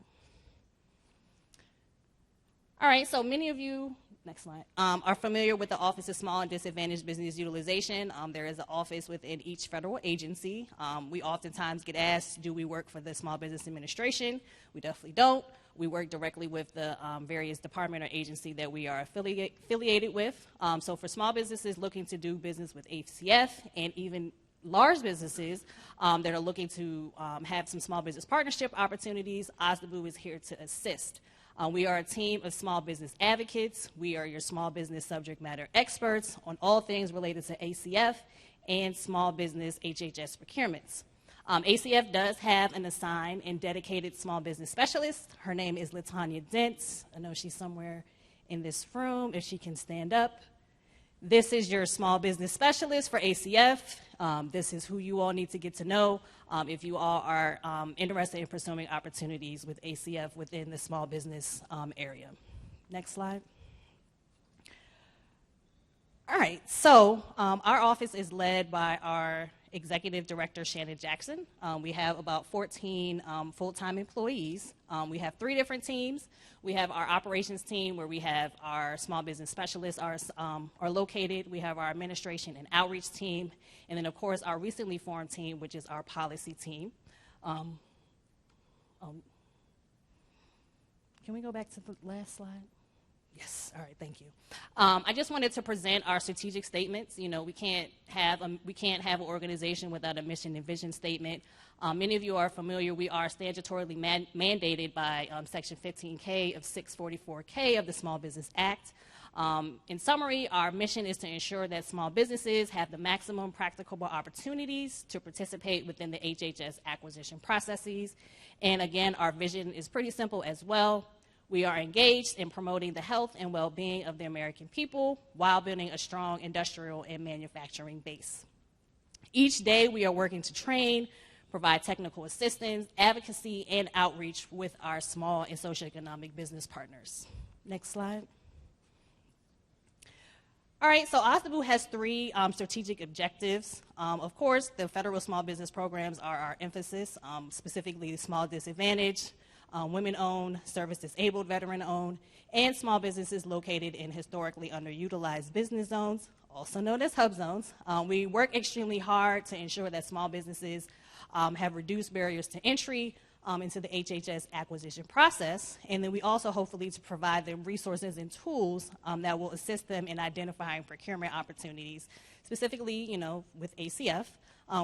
All right, so many of you, next slide, are familiar with the Office of Small and Disadvantaged Business Utilization. There is an office within each federal agency. We oftentimes get asked, do we work for the Small Business Administration? We definitely don't. We work directly with the various department or agency that we are affiliated with. So for small businesses looking to do business with ACF and even large businesses that are looking to have some small business partnership opportunities, APBI is here to assist. We are a team of small business advocates. We are your small business subject matter experts on all things related to ACF and small business HHS procurements. ACF does have an assigned and dedicated small business specialist. Her name is LaTanya Dent. I know she's somewhere in this room, if she can stand up. This is your small business specialist for ACF. This is who you all need to get to know if you all are interested in pursuing opportunities with ACF within the small business area. Next slide. All right, so our office is led by our Executive Director, Shannon Jackson. We have about 14 full-time employees. We have 3 different teams. We have our operations team where we have our small business specialists are located. We have our administration and outreach team. And then, of course, our recently formed team, which is our policy team. Can we go back to the last slide? Yes, all right, thank you. I just wanted to present our strategic statements. You know, we can't have an organization without a mission and vision statement. Many of you are familiar, we are statutorily mandated by Section 15K of 644K of the Small Business Act. In summary, our mission is to ensure that small businesses have the maximum practicable opportunities to participate within the HHS acquisition processes. And again, our vision is pretty simple as well. We are engaged in promoting the health and well-being of the American people while building a strong industrial and manufacturing base. Each day, we are working to train, provide technical assistance, advocacy, and outreach with our small and socioeconomic business partners. Next slide. All right, so ACF has three strategic objectives. Of course, the federal small business programs are our emphasis, specifically the small disadvantaged, women-owned, service-disabled, veteran-owned, and small businesses located in historically underutilized business zones, also known as hub zones. We work extremely hard to ensure that small businesses have reduced barriers to entry into the HHS acquisition process, and then we also hopefully to provide them resources and tools that will assist them in identifying procurement opportunities, specifically, with ACF.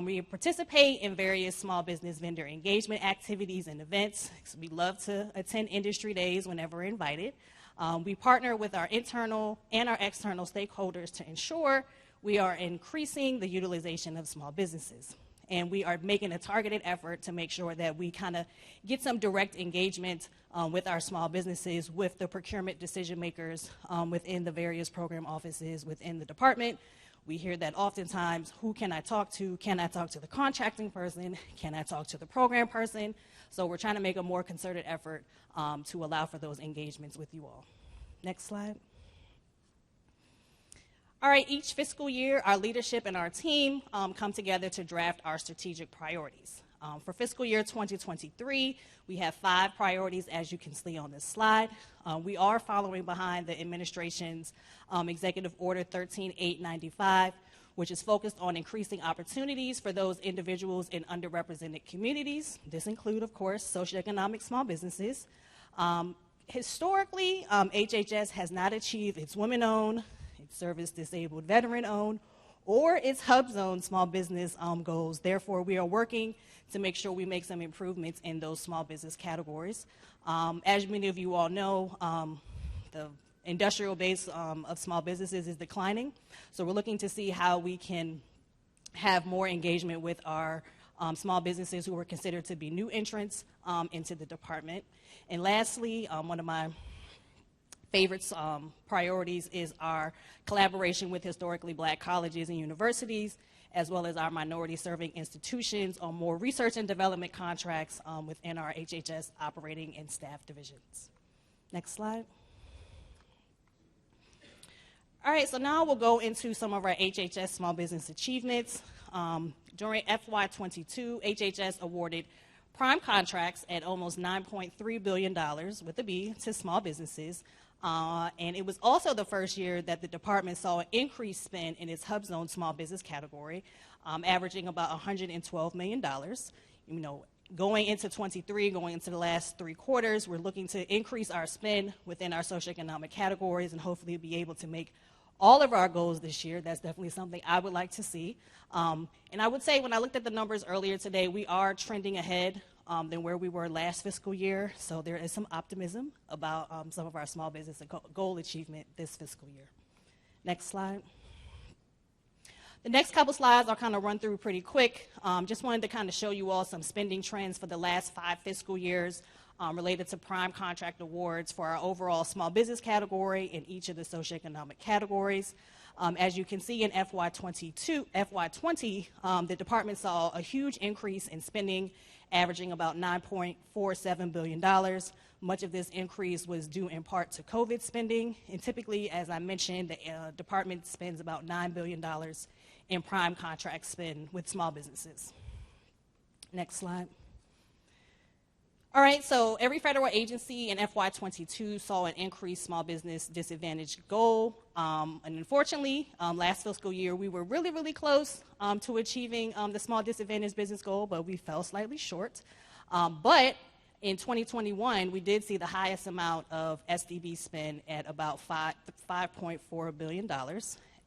We participate in various small business vendor engagement activities and events. So we love to attend industry days whenever we're invited. We partner with our internal and our external stakeholders to ensure we are increasing the utilization of small businesses. And we are making a targeted effort to make sure that we kind of get some direct engagement with our small businesses, with the procurement decision makers within the various program offices within the department. We hear that oftentimes, who can I talk to? Can I talk to the contracting person? Can I talk to the program person? So we're trying to make a more concerted effort to allow for those engagements with you all. Next slide. All right, each fiscal year, our leadership and our team come together to draft our strategic priorities. For fiscal year 2023, we have 5 priorities, as you can see on this slide. We are following behind the administration's Executive Order 13895, which is focused on increasing opportunities for those individuals in underrepresented communities. This includes, of course, socioeconomic small businesses. Historically, HHS has not achieved its women-owned, service-disabled, veteran-owned, or its hub zone small business goals. Therefore, we are working to make sure we make some improvements in those small business categories. As many of you all know, the industrial base of small businesses is declining. So we're looking to see how we can have more engagement with our small businesses who are considered to be new entrants into the department. And lastly, one of my favorite priorities is our collaboration with historically black colleges and universities, as well as our minority-serving institutions on more research and development contracts within our HHS operating and staff divisions. Next slide. All right, so now we'll go into some of our HHS small business achievements. During FY22, HHS awarded prime contracts at almost $9.3 billion, with a B, to small businesses. And it was also the first year that the department saw an increased spend in its hub zone small business category, averaging about $112 million. Going into 23, going into the last 3 quarters, we're looking to increase our spend within our socioeconomic categories and hopefully be able to make all of our goals this year. That's definitely something I would like to see. And I would say when I looked at the numbers earlier today, we are trending ahead than where we were last fiscal year. So there is some optimism about some of our small business and goal achievement this fiscal year. Next slide. The next couple slides I'll kind of run through pretty quick. Just wanted to kind of show you all some spending trends for the last 5 fiscal years related to prime contract awards for our overall small business category in each of the socioeconomic categories. As you can see in FY20, the department saw a huge increase in spending, averaging about $9.47 billion. Much of this increase was due in part to COVID spending. And typically, as I mentioned, the department spends about $9 billion in prime contract spend with small businesses. Next slide. All right, so every federal agency in FY22 saw an increased small business disadvantage goal. And unfortunately, last fiscal year, we were really, really close to achieving the small disadvantaged business goal, but we fell slightly short. But in 2021, we did see the highest amount of SDB spend at about $5.4 billion.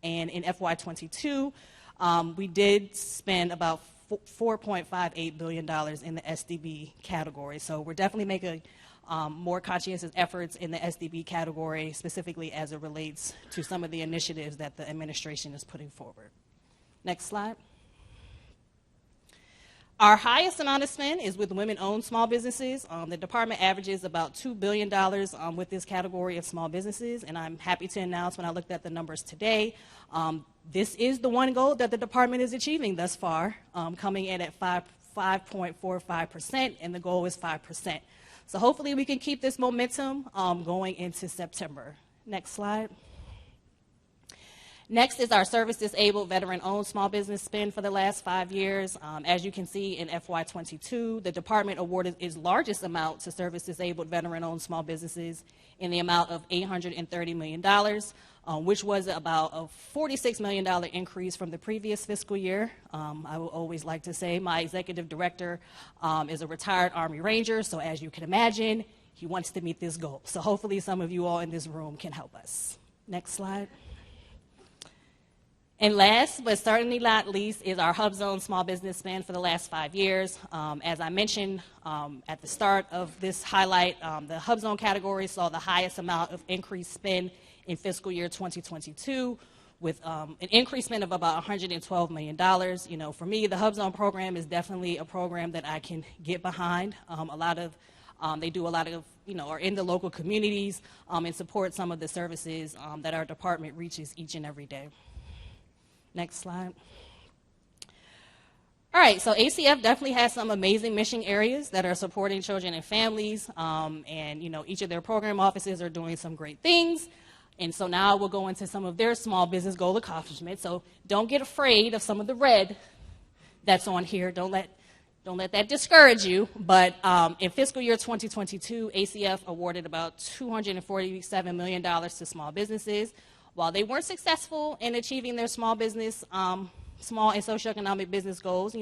And in FY22, we did spend about $4.58 billion in the SDB category. So we're definitely making more conscientious efforts in the SDB category, specifically as it relates to some of the initiatives that the administration is putting forward. Next slide. Our highest amount of spend is with women-owned small businesses. The department averages about $2 billion with this category of small businesses, and I'm happy to announce when I looked at the numbers today, this is the one goal that the department is achieving thus far, coming in at 5.45%, and the goal is 5%. So hopefully we can keep this momentum going into September. Next slide. Next is our service-disabled, veteran-owned small business spend for the last 5 years. As you can see in FY22, the department awarded its largest amount to service-disabled, veteran-owned small businesses in the amount of $830 million, which was about a $46 million increase from the previous fiscal year. I will always like to say my executive director is a retired Army Ranger, so as you can imagine, he wants to meet this goal. So hopefully some of you all in this room can help us. Next slide. And last, but certainly not least, is our Hub Zone small business spend for the last 5 years. As I mentioned at the start of this highlight, the Hub Zone category saw the highest amount of increased spend in fiscal year 2022, with an increased spend of about $112 million. You know, for me, the Hub Zone program is definitely a program that I can get behind. They do a lot of, are in the local communities and support some of the services that our department reaches each and every day. Next slide. All right, so ACF definitely has some amazing mission areas that are supporting children and families, and each of their program offices are doing some great things. And so now we'll go into some of their small business goal accomplishments. So don't get afraid of some of the red that's on here. Don't let that discourage you. But in fiscal year 2022, ACF awarded about $247 million to small businesses. While they weren't successful in achieving their small and socioeconomic business goals,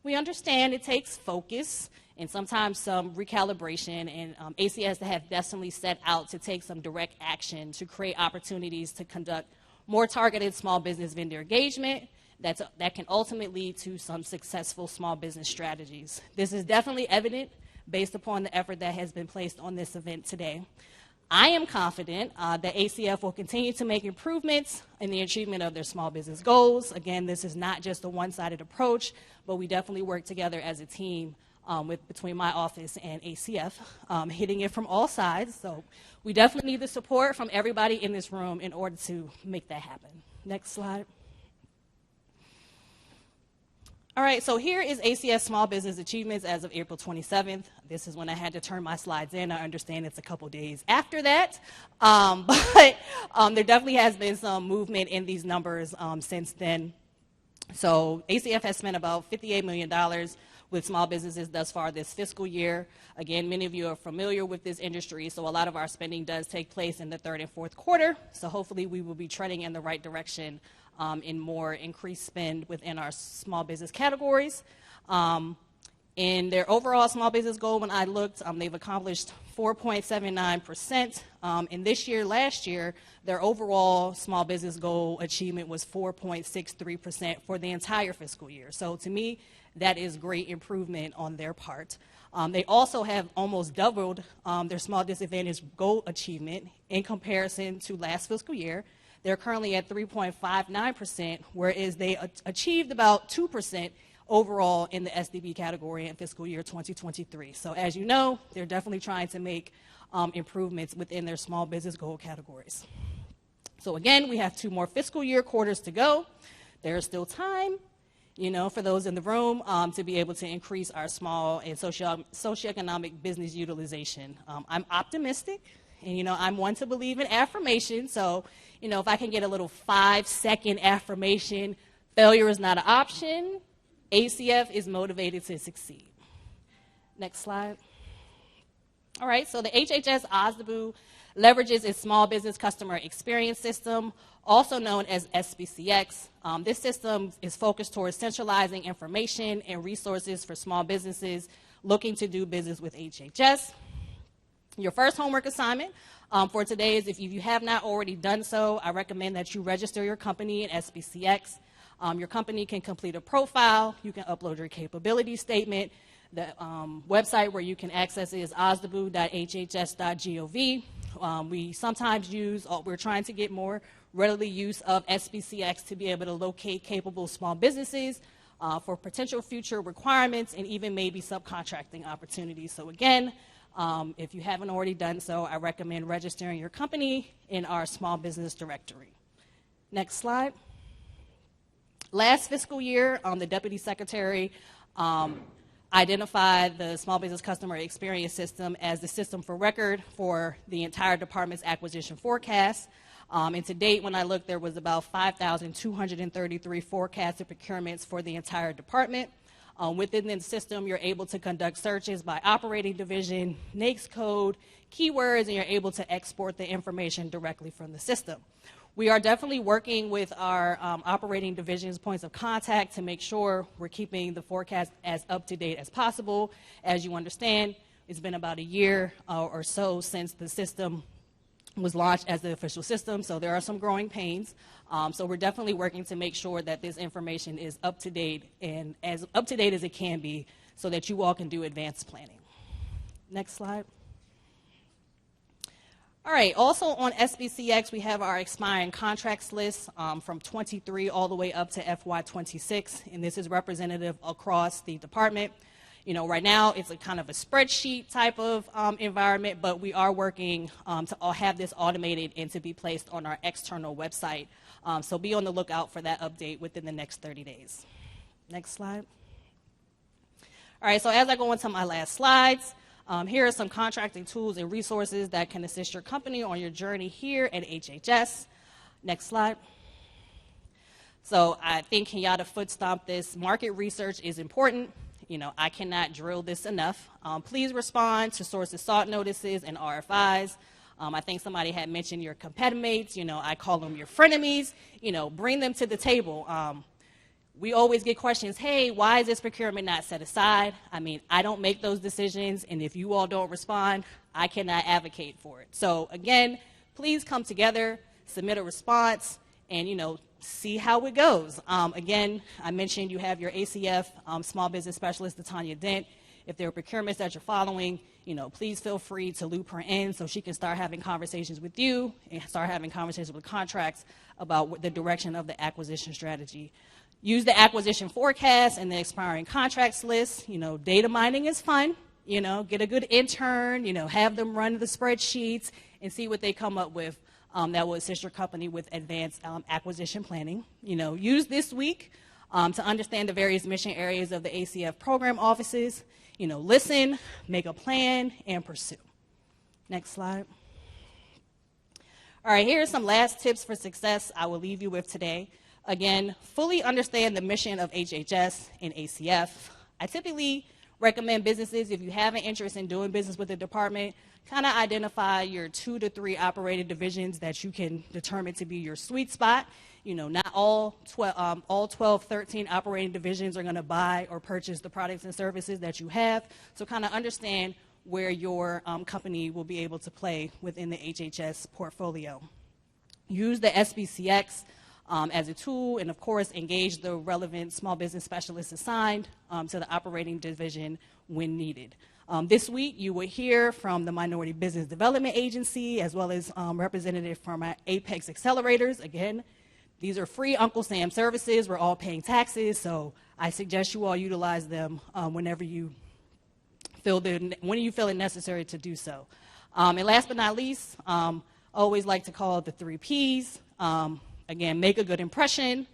we understand it takes focus and sometimes some recalibration, and ACS have definitely set out to take some direct action to create opportunities to conduct more targeted small business vendor engagement that can ultimately lead to some successful small business strategies. This is definitely evident based upon the effort that has been placed on this event today. I am confident that ACF will continue to make improvements in the achievement of their small business goals. Again, this is not just a one-sided approach, but we definitely work together as a team between my office and ACF, hitting it from all sides. So we definitely need the support from everybody in this room in order to make that happen. Next slide. All right, so here is ACS Small Business Achievements as of April 27th. This is when I had to turn my slides in. I understand it's a couple days after that, but there definitely has been some movement in these numbers since then. So ACF has spent about $58 million with small businesses thus far this fiscal year. Again, many of you are familiar with this industry, so a lot of our spending does take place in the third and fourth quarter. So hopefully we will be trending in the right direction in more increased spend within our small business categories. In their overall small business goal, when I looked, they've accomplished 4.79%. And last year, their overall small business goal achievement was 4.63% for the entire fiscal year. So to me, that is great improvement on their part. They also have almost doubled their small disadvantage goal achievement in comparison to last fiscal year. They're currently at 3.59%, whereas they achieved about 2% overall in the SDB category in fiscal year 2023. So as you know, they're definitely trying to make improvements within their small business goal categories. So again, we have 2 more fiscal year quarters to go. There is still time, for those in the room to be able to increase our small and socioeconomic business utilization. I'm optimistic, and I'm one to believe in affirmation. So, if I can get a little 5-second affirmation, failure is not an option. ACF is motivated to succeed. Next slide. All right, so the HHS.gov leverages its small business customer experience system, also known as SBCX. This system is focused towards centralizing information and resources for small businesses looking to do business with HHS. Your first homework assignment for today is, if you have not already done so, I recommend that you register your company in SBCX. Your company can complete a profile. You can upload your capability statement. The website where you can access it is osdabu.hhs.gov. We sometimes we're trying to get more readily use of SBCX to be able to locate capable small businesses for potential future requirements and even maybe subcontracting opportunities. So again, if you haven't already done so, I recommend registering your company in our small business directory. Next slide. Last fiscal year, the Deputy Secretary identified the Small Business Customer Experience System as the system for record for the entire department's acquisition forecast. And to date, when I looked, there was about 5,233 forecasted procurements for the entire department. Within the system, you're able to conduct searches by operating division, NAICS code, keywords, and you're able to export the information directly from the system. We are definitely working with our operating divisions points of contact to make sure we're keeping the forecast as up to date as possible. As you understand, it's been about a year or so since the system was launched as the official system, so there are some growing pains. So we're definitely working to make sure that this information is up to date and as up to date as it can be so that you all can do advanced planning. Next slide. All right, also on SBCX, we have our expiring contracts list from 23 all the way up to FY26, and this is representative across the department. You know, right now it's a kind of a spreadsheet type of environment, but we are working to have this automated and to be placed on our external website. So be on the lookout for that update within the next 30 days. Next slide. All right, so as I go into my last slides, here are some contracting tools and resources that can assist your company on your journey here at HHS. Next slide. So I think Kenyatta foot stomped this. Market research is important. You know, I cannot drill this enough. Please respond to sources sought notices and RFIs. I think somebody had mentioned your competitors. You know, I call them your frenemies. You know, bring them to the table. We always get questions, hey, why is this procurement not set aside? I mean, I don't make those decisions, and if you all don't respond, I cannot advocate for it. So again, please come together, submit a response, and, you know, see how it goes. Again, I mentioned you have your ACF small business specialist, Tanya Dent. If there are procurements that you're following, you know, please feel free to loop her in so she can start having conversations with you and start having conversations with contracts about the direction of the acquisition strategy. Use the acquisition forecast and the expiring contracts list. You know, data mining is fun. You know, get a good intern, you know, have them run the spreadsheets and see what they come up with. That will assist your company with advanced acquisition planning. You know, use this week to understand the various mission areas of the ACF program offices. You know, listen, make a plan, and pursue. Next slide. All right, here are some last tips for success I will leave you with today. Again, fully understand the mission of HHS and ACF. I typically recommend businesses, if you have an interest in doing business with the department, kind of identify your 2 to 3 operating divisions that you can determine to be your sweet spot. You know, not all 12, 13 operating divisions are going to buy or purchase the products and services that you have. So kind of understand where your company will be able to play within the HHS portfolio. Use the SBCX as a tool, and of course, engage the relevant small business specialists assigned to the operating division when needed. This week, you will hear from the Minority Business Development Agency, as well as representatives from our Apex Accelerators. Again, these are free Uncle Sam services. We're all paying taxes, so I suggest you all utilize them whenever you feel it necessary to do so. And last but not least, always like to call it the 3 Ps. Again, make a good impression,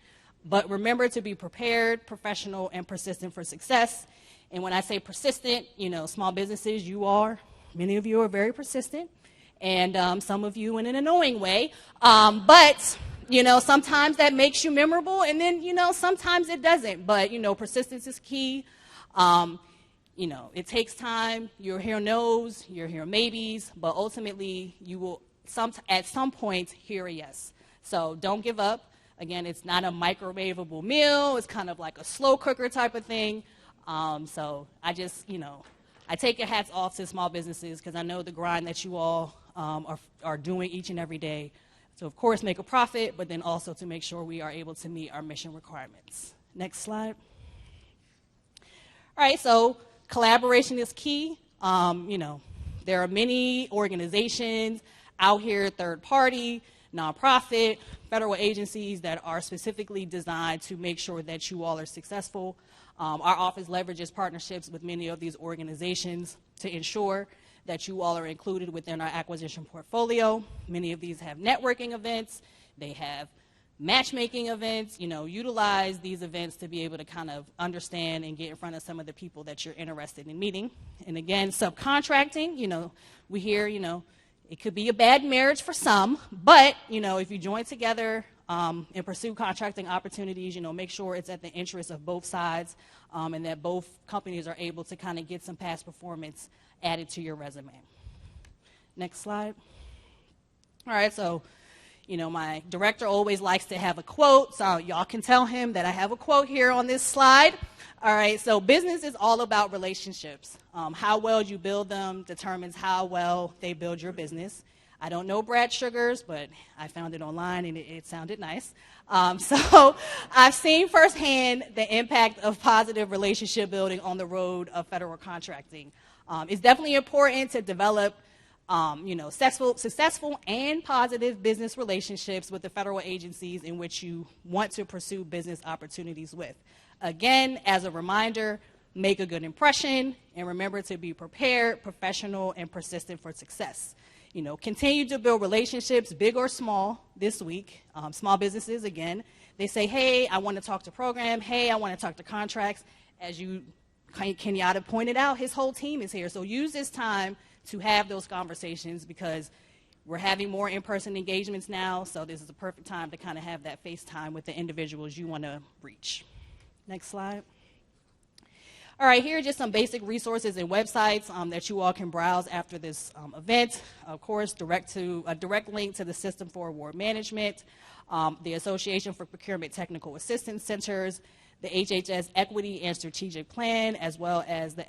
but remember to be prepared, professional, and persistent for success. And when I say persistent, you know, small businesses, many of you are very persistent, and some of you in an annoying way. But, you know, sometimes that makes you memorable, and then, you know, sometimes it doesn't. But, you know, persistence is key. You know, it takes time. You'll hear no's, you'll hear maybes, but ultimately you will, at some point, hear a yes. So don't give up. Again, it's not a microwavable meal. It's kind of like a slow cooker type of thing. So I just, you know, I take your hats off to small businesses because I know the grind that you all are doing each and every day. So, of course, make a profit, but then also to make sure we are able to meet our mission requirements. Next slide. All right, so collaboration is key. You know, there are many organizations out here, third party, nonprofit, federal agencies that are specifically designed to make sure that you all are successful. Our office leverages partnerships with many of these organizations to ensure that you all are included within our acquisition portfolio. Many of these have networking events. They have matchmaking events. You know, utilize these events to be able to kind of understand and get in front of some of the people that you're interested in meeting. And again, subcontracting, you know, we hear, you know, It could be a bad marriage for some, but, if you join together and pursue contracting opportunities, make sure it's at the interest of both sides and that both companies are able to kind of get some past performance added to your resume. Next slide. All right, so, my director always likes to have a quote, so y'all can tell him that I have a quote here on this slide. All right, so business is all about relationships. How well you build them determines how well they build your business. I don't know Brad Sugars, but I found it online and it sounded nice. So I've seen firsthand the impact of positive relationship building on the road of federal contracting. It's definitely important to develop successful and positive business relationships with the federal agencies in which you want to pursue business opportunities with. Again, as a reminder, make a good impression and remember to be prepared, professional, and persistent for success. Continue to build relationships, big or small, this week. Small businesses, again, they say, hey, I want to talk to program. Hey, I want to talk to contracts. As Kenyatta pointed out, his whole team is here. So use this time to have those conversations because we're having more in-person engagements now, so this is a perfect time to kind of have that face time with the individuals you want to reach. Next slide. All right, here are just some basic resources and websites that you all can browse after this event. Of course, a direct link to the System for Award Management, the Association for Procurement Technical Assistance Centers, the HHS Equity and Strategic Plan, as well as the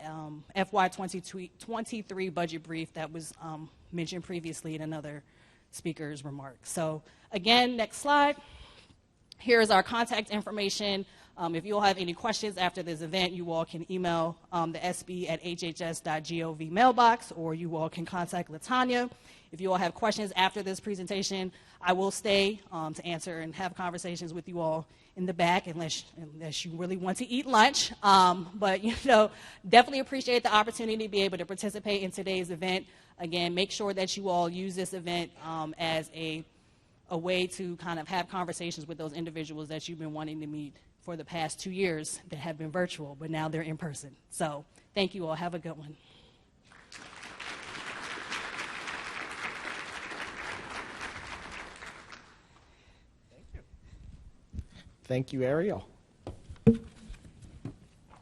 FY 2023 budget brief that was mentioned previously in another speaker's remarks. So again, next slide. Here's our contact information. If you all have any questions after this event, you all can email the SB at HHS.gov mailbox, or you all can contact Latanya. If you all have questions after this presentation, I will stay to answer and have conversations with you all in the back, unless you really want to eat lunch. But definitely appreciate the opportunity to be able to participate in today's event. Again, make sure that you all use this event as a way to kind of have conversations with those individuals that you've been wanting to meet for the past 2 years that have been virtual, but now they're in person. So thank you all. Have a good one. Thank you, Ariel.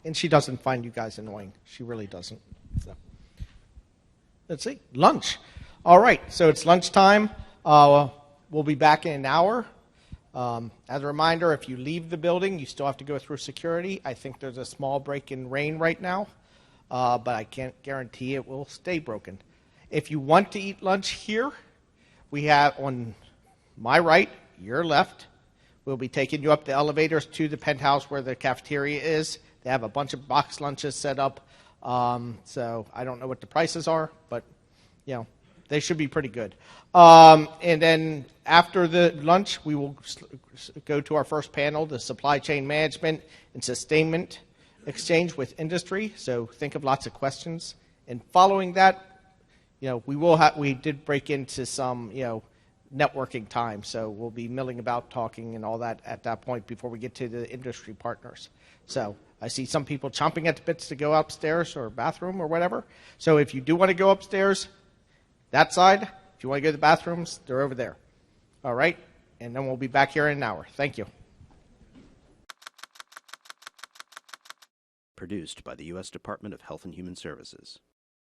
And she doesn't find you guys annoying. She really doesn't. So. Let's see. Lunch. All right, so it's lunchtime. We'll be back in an hour. As a reminder, if you leave the building, you still have to go through security. I think there's a small break in rain right now, but I can't guarantee it will stay broken. If you want to eat lunch here, we have on my right, your left, we'll be taking you up the elevators to the penthouse where the cafeteria is. They have a bunch of box lunches set up, so I don't know what the prices are, but they should be pretty good. And then after the lunch, we will go to our first panel, the Supply Chain Management and Sustainment Exchange with Industry. So think of lots of questions. And following that, we did break into some, networking time. So we'll be milling about talking and all that at that point before we get to the industry partners. So I see some people chomping at the bits to go upstairs or bathroom or whatever. So if you do want to go upstairs, that side, if you want to go to the bathrooms, they're over there. All right? And then we'll be back here in an hour. Thank you. Produced by the U.S. Department of Health and Human Services.